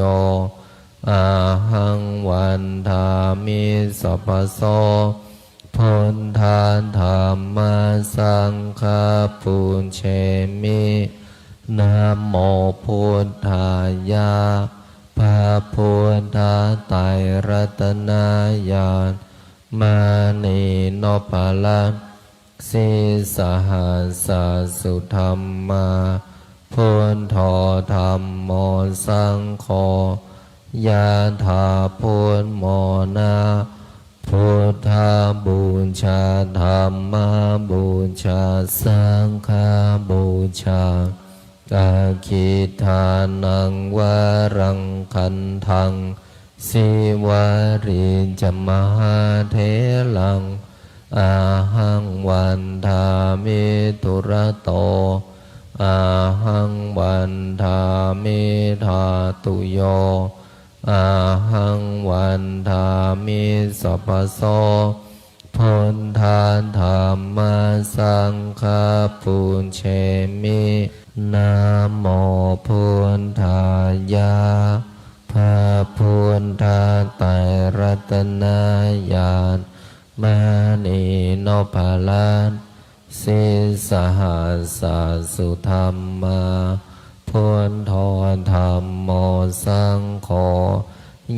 อาหังวันทามิสัพพโสพุทธาธัมมาสังฆาปุญเชมินะโมพุทธายะพระพุทธไตรรัตนญาณมานีโนปาลังสิสหัสสุธรรมาพุทโธธัมโมสังโฆยะถาพุทโมนะพุทธาบูชาธัมมาบูชาสังฆาบูชาอาคิทานังวารังคันทังสิวาริจมหาเถลังอาหังวันทามิตุระโตอาหังวันทามิธาตุโยอาหังวันทามิสัพพโสพุทธาธัมมาสังฆาปุญเชมินะโมพุทธายะพระพุทธไตรรัตนญาณมานีโนภาลันสิสหัสสุธรรมาพุทโธธัมโมสังโฆ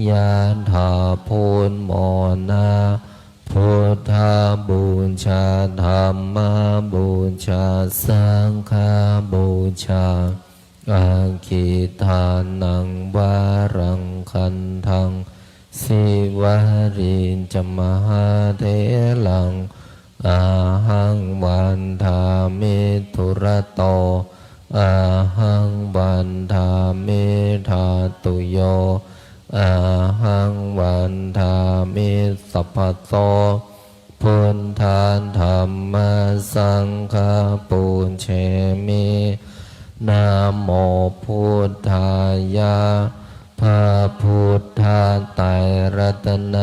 ยะถาพุทโมนะพุทธาบูชาธัมมาบูชาสังฆาบูชาอาคิทานังวารังคันทังสิวาริจมหาเถลังอาหังวันทามิตุระโตอาหังวันทามิธาตุโยอาหังวันทามิสัพพโสพุทธาธัมมาสังฆาปุญเชมินะโมพุทธายะพระพุทธไตรรัตน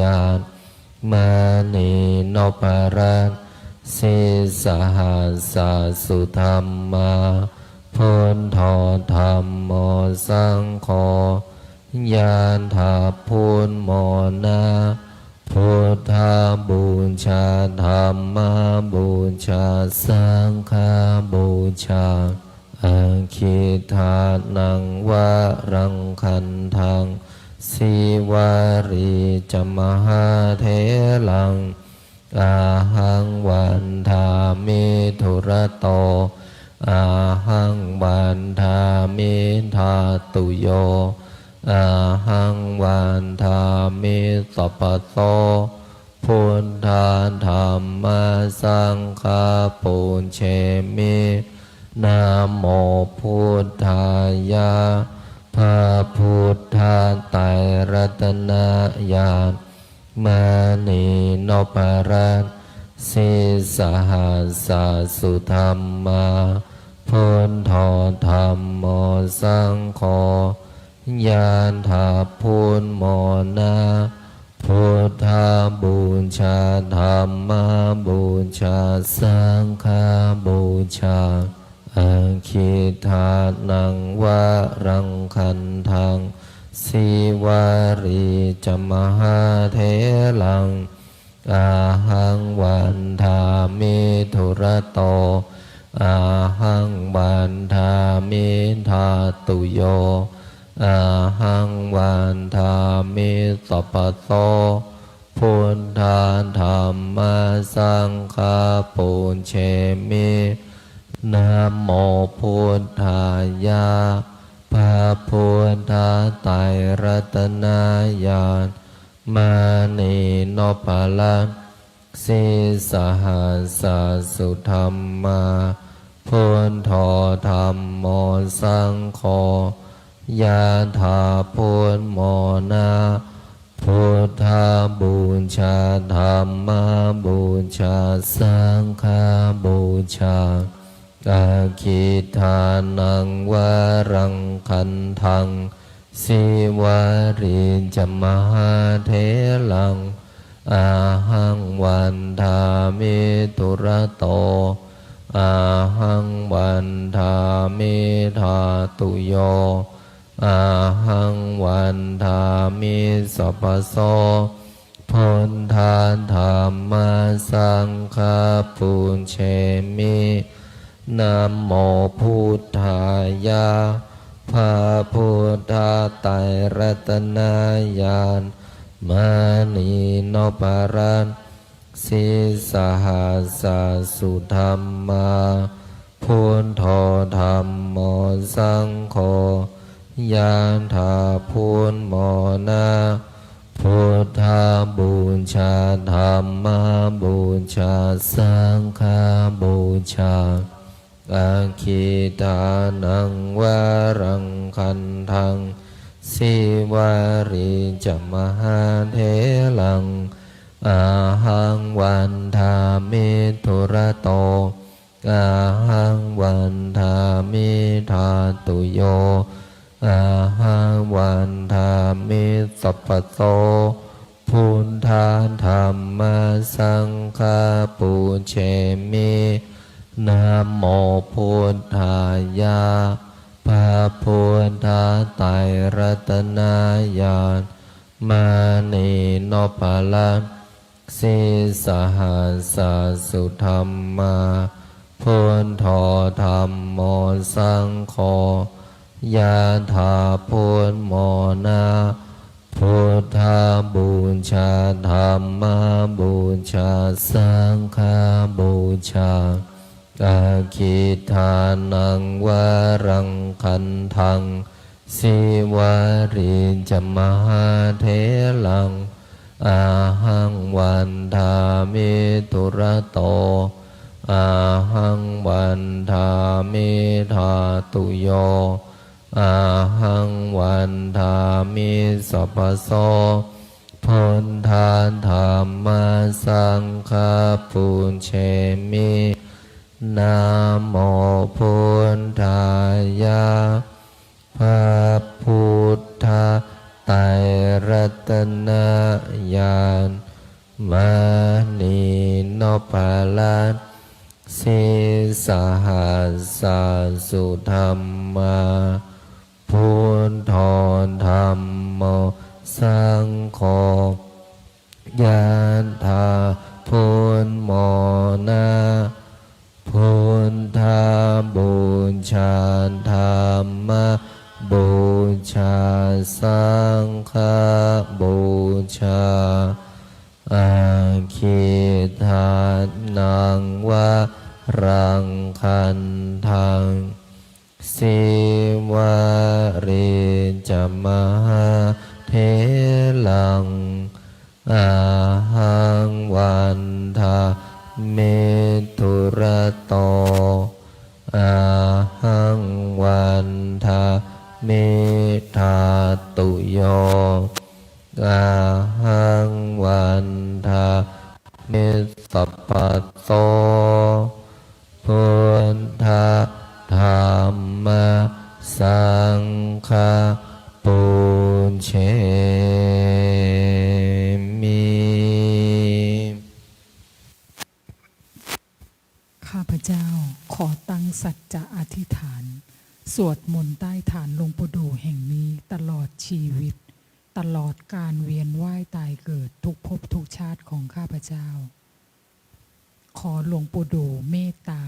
ญาณมานีโนปารันสิสหัสสุธรรมาพุทโธธัมโมสังโฆยะถาพุทโมนะพุทธาบูชาธัมมาบูชาสังฆาบูชาอาคิทานังวารังคันทังสิวาริจมหาเถลังอาหังวันทามิตุระโตอาหังวันทามิธาตุโยอาหังวันทามิสัพพโสพุทธาธัมมาสังฆาปุญเชมินะโมพุทธายะพระพุทธไตรรัตนญาณมานีโนปารันสิสหัสสุธรรมาพุทโธธัมโมสังโฆยะถาพุทโมนะพุทธาบูชาธัมมาบูชาสังฆาบูชาอาคิทานังวารังคันทังสิวาริจมหาเถลังอาหังวันทามิตุระโตอาหังวันทามิธาตุโยอาหังวันทามิสัพพโสพุทธาธัมมาสังฆาปุญเชมินะโมพุทธายะพระพุทธไตรรัตนญาณมานีโนปาลังสิสหัสสุธรรมา พุทโธธัมโมสังโฆยะถาพุทโมนะพุทธบูชาธัมมบูชาสังฆบูชาอาคิทานังวรังคันทังสิวาริจมหาเถลังอาหังวันทามิตุระโตอาหังวันทามิธาตุโยอาหังวันทามิสัพพโสพุทธาธัมมาสังฆาปุญเชมินะโมพุทธายะพระพุทธไตรรัตนญาณมานีโนปารันสิสหัสสสุธรรมาพุทโธธัมโมสังโฆยะถาพุทโมนะพุทธบูชาธัมมบูชาสังฆบูชาอาคิทานังวรังคันทังสิวาริจมหาเถลังอาหังวันทามิทุระโตอาหังวันทามิธาตุโยอาหังวันทามิสัพพโสพุทธาธัมมาสังฆาปุเชมินะโมพุทธายะพระพุทธไตรรัตนญาณมานีโนปาลันสิสหัสสสุธรรมาพุทโธธัมโมสังโฆยะถาพุทโมนะพุทธบูชาธัมมบูชาสังฆบูชาอาคิทานังวรังคันทังสิวาริจมหาเถลังอาหังวันทามิตุระโตอาหังวันทามิธาตุโยอาหังวันทามิสัพพโสพุทธาธัมมาสังฆาปุญเชมินะโมพุทธายะพระพุทธไตรรัตนญาณมานีโนปาลันสิสหัสสสุธรรมาพุทโธธัมโมสังโฆยะถาพุทโมนะพุทธบูชาธัมมบูชาสังฆบูชาอาคิทานังวรังคันทังสิวาริจมหาเถลังอาหังวันทามิทุระโตอาหังวันทามิธาตุโยอาหังวันทามิสัพพโสพุทธาธัมมาสังฆาปุญเชมิ ข้าพเจ้าขอตั้งสัจจะอธิษฐานสวดมนต์ใต้ฐานหลวงปู่ดูแห่งนี้ตลอดชีวิตตลอดการเวียนว่ายตายเกิดทุกภพทุกชาติของข้าพเจ้าขอหลวงปู่ดูเมตตา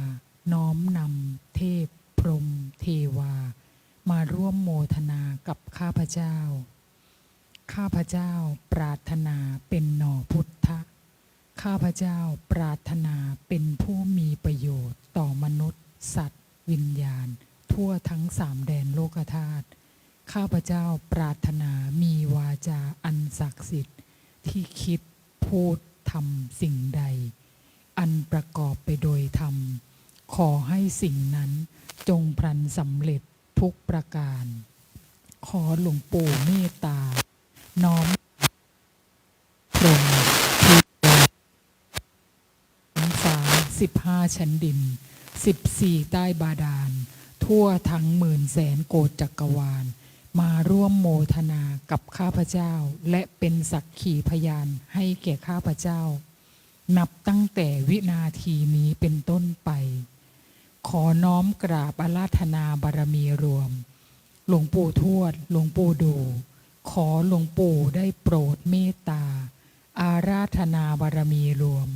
น้อมนำเทพพรหมเทวามาร่วมโมทนากับข้าพเจ้าข้าพเจ้าปรารถนาเป็นหน่อพุทธะข้าพเจ้าปรารถนาเป็นผู้มีประโยชน์ต่อมนุษย์สัตว์วิญญาณทั่วทั้งสามแดนโลกธาตุข้าพเจ้าปรารถนามีวาจาอันศักดิ์สิทธิ์ที่คิดพูดทำสิ่งใดอันประกอบไปโดยธรรมขอให้ สิ่งนั้นจงพลันสำเร็จทุกประการ ขอหลวงปู่เมตตา น้อมพรหมทีชั้นฟ้า15 ชั้นดิน14 ใต้บาดาลทั่วทั้ง10,000,000 โกฏจักรวาลมาร่วมโมทนากับข้าพเจ้าและเป็นสักขีพยานให้แก่ข้าพเจ้านับตั้งแต่วินาทีนี้เป็นต้นไปขอน้อมกราบอาราธนาบารมีรวมหลวงปู่ทวดหลวงปู่ดูขอหลวงปู่ได้โปรดเมตตาอาราธนาบารมีรวม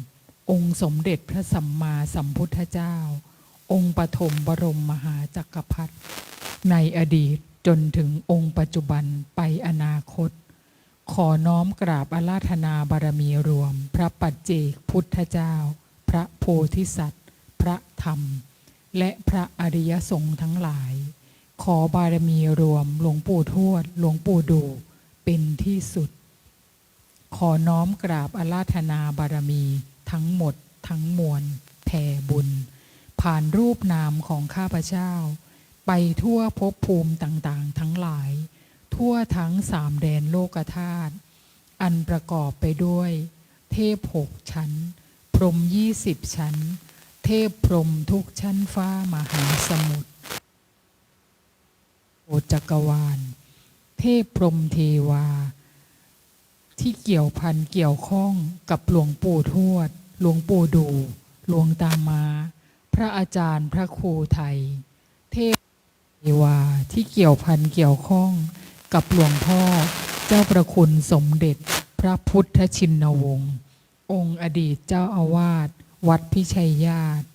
องค์สมเด็จพระสัมมาสัมพุทธเจ้าองค์ปฐมบรมมหาจักรพรรดิในอดีตจนถึงองค์ปัจจุบันไปอนาคตขอน้อมกราบอาราธนาบารมีรวมพระปัจเจกพุทธเจ้าพระโพธิสัตว์พระธรรมและพระอริยสงฆ์ทั้งหลายขอบารมีรวมหลวงปู่ทวดหลวงปู่ดูเป็นที่สุดขอน้อมกราบอาราธนาบารมีทั้งหมดทั้งมวลแผ่บุญผ่านรูปนามของข้าพเจ้าไปทั่วภพภูมิต่างๆทั้งหลายทั่วทั้ง3 แดนโลกธาตุอันประกอบไปด้วยเทพ6 ชั้นพรหม20 ชั้นเทพพรหมทุกชั้นฟ้ามหาสมุทรโอจักรวาลเทพพรหมเทวาที่เกี่ยวพันเกี่ยวข้องกับหลวงปู่ทวดหลวงปู่ดูหลวงตามาพระอาจารย์พระครูไทยเทพเทวาที่เกี่ยวพันเกี่ยวข้องกับหลวงพ่อเจ้าประคุณสมเด็จพระพุทธชินวงศ์องค์อดีตเจ้าอาวาสวัดพิชัยญาติ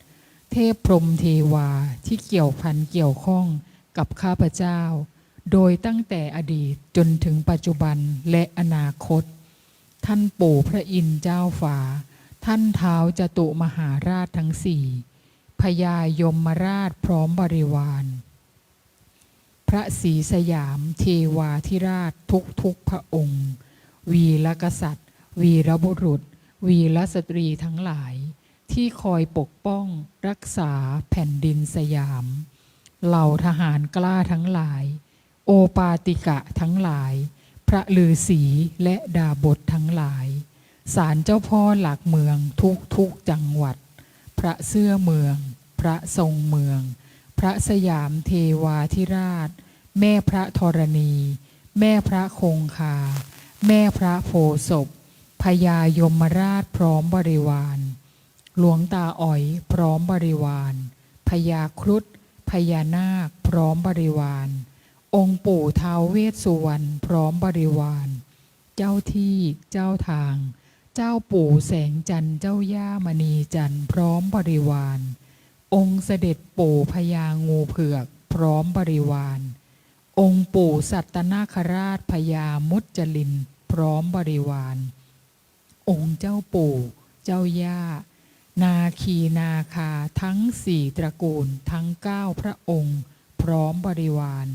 เทพพรหมเทวาที่เกี่ยวพันเกี่ยวข้องกับข้าพเจ้าโดยตั้งแต่อดีตจนถึงปัจจุบันและอนาคตท่านปู่พระอินทร์เจ้าฝาท่านท้าวจตุมหาราชทั้ง4พญายมราชพร้อมบริวารพระศรีสยามเทวาธิราชทุกพระองค์วีรกษัตริย์วีรบุรุษวีรสตรีทั้งหลายที่คอยปกป้องรักษาแผ่นดินสยามเหล่าทหารกล้าทั้งหลายโอปาติกะทั้งหลายพระฤาษีและดาบททั้งหลายศาลเจ้าพ่อหลักเมืองทุกจังหวัดพระเสื้อเมืองพระทรงเมืองพระสยามเทวาธิราชแม่พระธรณีแม่พระคงคาแม่พระโพศพพญายมราชพร้อมบริวารหลวงตาอ๋อยพร้อมบริวารพญาครุฑพญานาคพร้อมบริวารองค์ปู่ท้าวเวสสุวรรณพร้อมบริวารเจ้าที่เจ้าทางเจ้าปู่แสงจันทร์เจ้าย่ามณีจันทร์พร้อมบริวารองค์เสด็จปู่พญางูเผือกพร้อมบริวารองค์ปู่สัตนาคราชพญามุจลินพร้อมบริวารองค์เจ้าปู่เจ้าย่านาคีนาคาทั้ง4 ตระกูลทั้ง9 พระองค์พร้อมบริวาร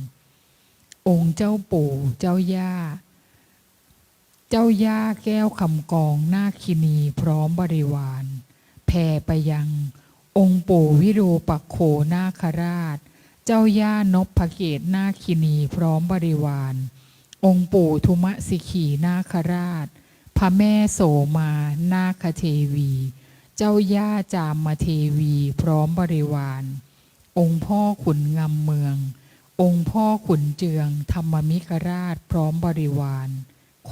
องค์เจ้าปู่เจ้าย่าแก้วคำกองนาคินีพร้อมบริวารแผ่ไปยังองค์ปู่วิรูปักโขนาคราชเจ้าย่านพเกตนาคินีพร้อมบริวารองค์ปู่ทุมสิขีนาคราชพระแม่โสมานาคเทวีเจ้าย่าจามเทวีพร้อมบริวารองค์พ่อขุนงำเมืององค์พ่อขุนเจืองธรรมมิกราชพร้อมบริวาร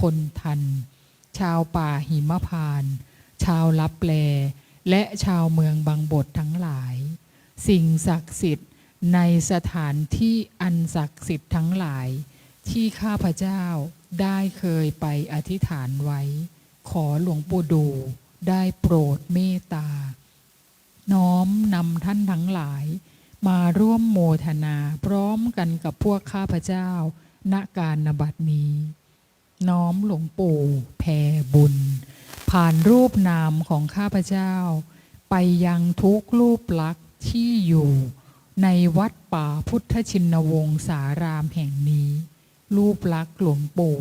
คนทันชาวป่าหิมพานต์ชาวลับแลและชาวเมืองบางบททั้งหลายสิ่งศักดิ์สิทธิ์ในสถานที่อันศักดิ์สิทธิ์ทั้งหลายที่ข้าพเจ้าได้เคยไปอธิษฐานไว้ขอหลวงปู่ดูได้โปรดเมตตาน้อมนำท่านทั้งหลายมาร่วมโมทนาพร้อมกันกับพวกข้าพเจ้าณการณบัดนี้น้อมหลวงปู่แผ่บุญผ่านรูปนามของข้าพเจ้าไปยังทุกรูปลักษณ์ที่อยู่ในวัดป่าพุทธชินวงศารามแห่งนี้รูปลักษณ์หลวงปู่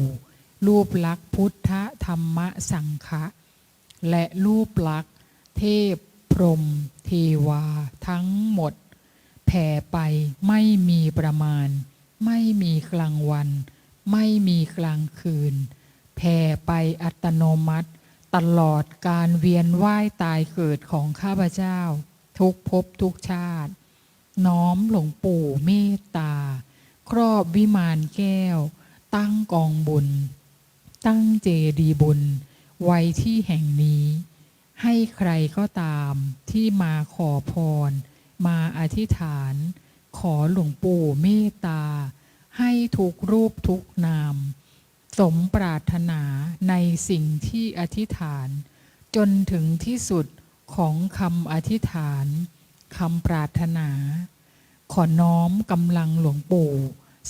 รูปลักษณ์พุทธธรรมสังฆะและรูปลักษณ์เทพพรหมเทวาทั้งหมด แผ่ไปไม่มีประมาณไม่มีกลางวันไม่มีกลางคืนแผ่ไปอัตโนมัติตลอดการเวียนว่ายตายเกิดของข้าพเจ้าทุกภพทุกชาติน้อมหลวงปู่เมตตาครอบวิมานแก้วตั้งกองบุญตั้งเจดีย์บุญไว้ที่แห่งนี้ให้ใครก็ตามที่มาขอพรมาอธิษฐานขอหลวงปู่เมตตาให้ทุกรูปทุกนามสมปรารถนาในสิ่งที่อธิษฐานจนถึงที่สุดของคำอธิษฐานคำปรารถนาขอน้อมกำลังหลวงปู่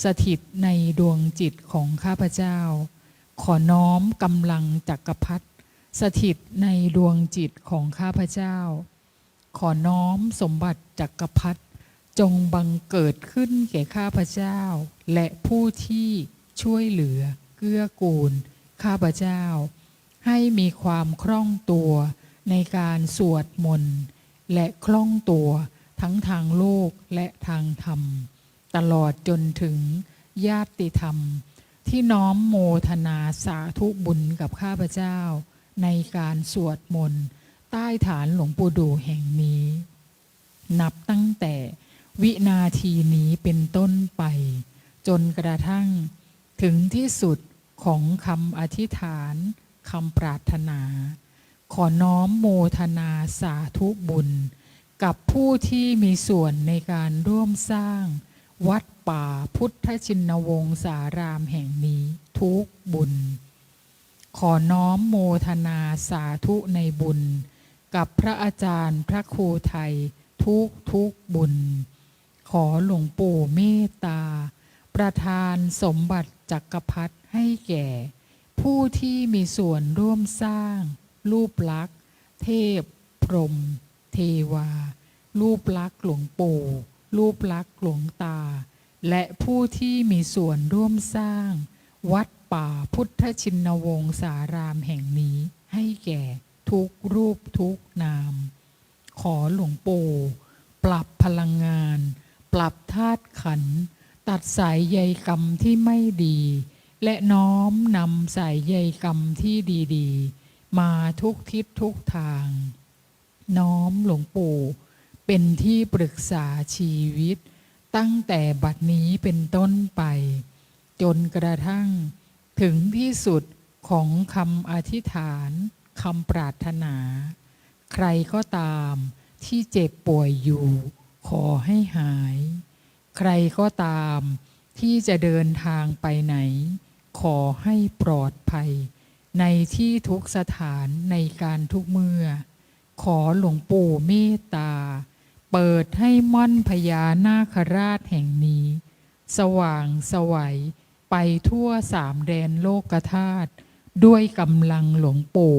สถิตในดวงจิตของข้าพเจ้าขอน้อมกำลังจักรพรรดิสถิตในดวงจิตของข้าพเจ้าขอน้อมสมบัติจักรพรรดิจงบังเกิดขึ้นแก่ข้าพเจ้าและผู้ที่ช่วยเหลือเกื้อกูลข้าพเจ้าให้มีความคล่องตัวในการสวดมนต์และคล่องตัวทั้งทางโลกและทางธรรมตลอดจนถึงญาติธรรมที่น้อมโมทนาสาธุบุญกับข้าพเจ้าในการสวดมนต์ใต้ฐานหลวงปู่ดูแห่งนี้นับตั้งแต่วินาทีนี้เป็นต้นไปจนกระทั่งถึงที่สุดของคำอธิษฐานคำปรารถนาขอน้อมโมทนาสาธุบุญกับผู้ที่มีส่วนในการร่วมสร้างวัดป่าพุทธชินวงศารามแห่งนี้ทุกบุญขอน้อมโมทนาสาธุในบุญกับพระอาจารย์พระครูไทยทุกบุญขอหลวงปู่เมตตาประทานสมบัติจักรพรรดิให้แก่ผู้ที่มีส่วนร่วมสร้างรูปลักษณ์เทพพรหมเทวารูปลักษณ์หลวงปู่รูปลักษณ์หลวงตาและผู้ที่มีส่วนร่วมสร้างวัดป่าพุทธชินวงศารามแห่งนี้ให้แก่ทุกรูปทุกนามขอหลวงปู่ปรับพลังงานปรับธาตุขันธ์ตัดสายใยกรรมที่ไม่ดีและน้อมนำสายใยกรรมที่ดีๆมาทุกทิศทุกทางน้อมหลวงปู่เป็นที่ปรึกษาชีวิตตั้งแต่บัดนี้เป็นต้นไปจนกระทั่งถึงที่สุดของคำอธิษฐานคำปรารถนาใครก็ตามที่เจ็บป่วยอยู่ขอให้หายใครก็ตามที่จะเดินทางไปไหนขอให้ปลอดภัยในที่ทุกสถานในการทุกเมื่อขอหลวงปู่เมตตาเปิดให้ม่อนพญานาคราชแห่งนี้สว่างไสวไปทั่วสามแดนโลกธาตุด้วยกำลังหลวงปู่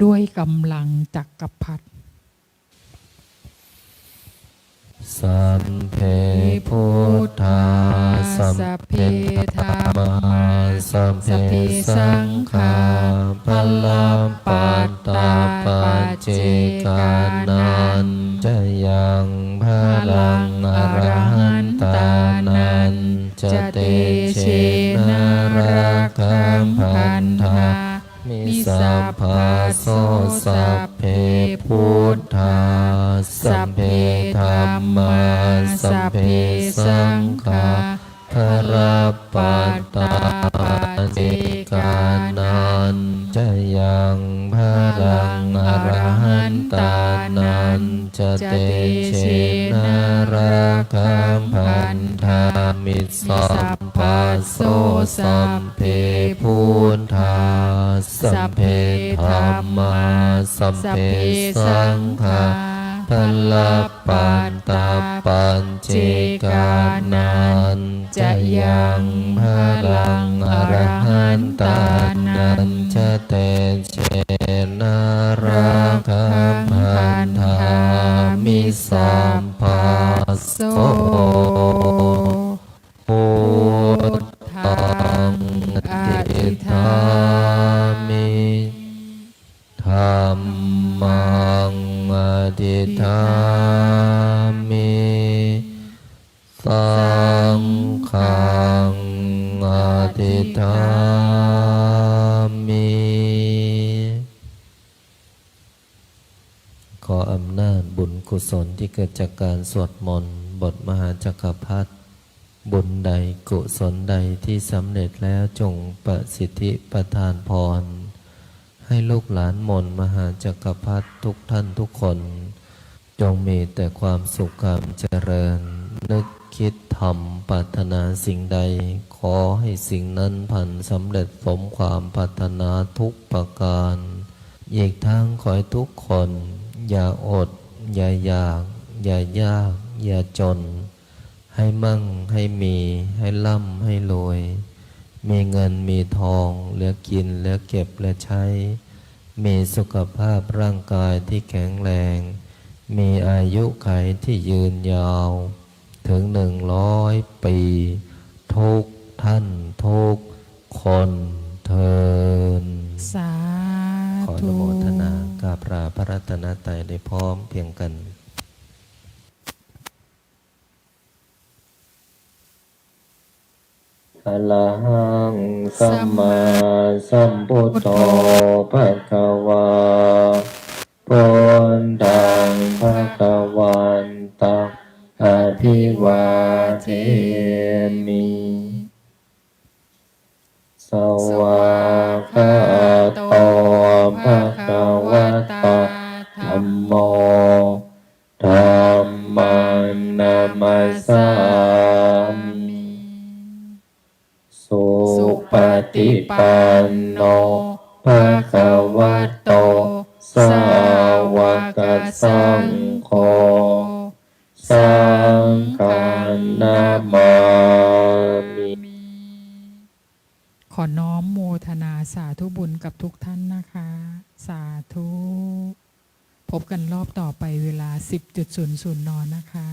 ด้วยกำลังจักรพรรดิสัพเพพุทธาสัพเพธัมมาสัพเพสังฆาพลังปัตตาปัจเจกานันจะยังพลังอรหันตานันจะเตเชนะรักขัมพันธามิสัพพะโสสัพเพพุทธาสัพเพธัมมาสัพเพสังฆาพระปัตตาปัจเจกานันจะยังพลังอรหันตานันจะเตเชนะรักขัมพันธามิสัพพะโสสัพเพพุทธาสัพเพธัมมาสัพเพสังฆาพละปัตตาปัญเจกานันจะยังพลังอรหันตานันจะเตเชนะรักขัมพันธามิสัพพะโสพุทธังอธิษฐามิธัมมังอธิษฐามิ กุศลที่เกิดจากการสวดมนต์บทมหาจักรพรรดิบุญใดกุศลใดที่สำเร็จแล้วจงประสิทธิประทานพรให้ลูกหลานมนต์มหาจักรพรรดิทุกท่านทุกคนจงมีแต่ความสุขความเจริญนึกคิดทำปรารถนาสิ่งใดขอให้สิ่งนั้นพันสำเร็จสมความปรารถนาทุกประการอีกทั้งขอให้ทุกคนอย่าอดอย่าอยากอย่ายากอย่าจนให้มั่งให้มีให้ร่ำให้รวยมีเงินมีทองเหลือกินเหลือเก็บเหลือใช้มีสุขภาพร่างกายที่แข็งแรงมีอายุขัยที่ยืนยาวถึง100 ปีทุกท่านทุกคนเทินสาขออ ธุ นุโมทนากราบลาพระรัตนตรัยได้พร้อมเพียงกันอะระหังสัมมาสัมพุทโธภะคะวาพุทธังภะคะวันตังอะภิวาเทมิสวากขาโตภะคะวะตาธัมโมธัมมังนามัสสามิสุปฏิปันโนภะคะวะโตสาวกสังโฆสังฆนามามิ ขอน้อมโมทนาสาธุบุญกับทุกท่านนะคะ สาธุ พบกันรอบต่อไปเวลา 10:00 น.นะคะ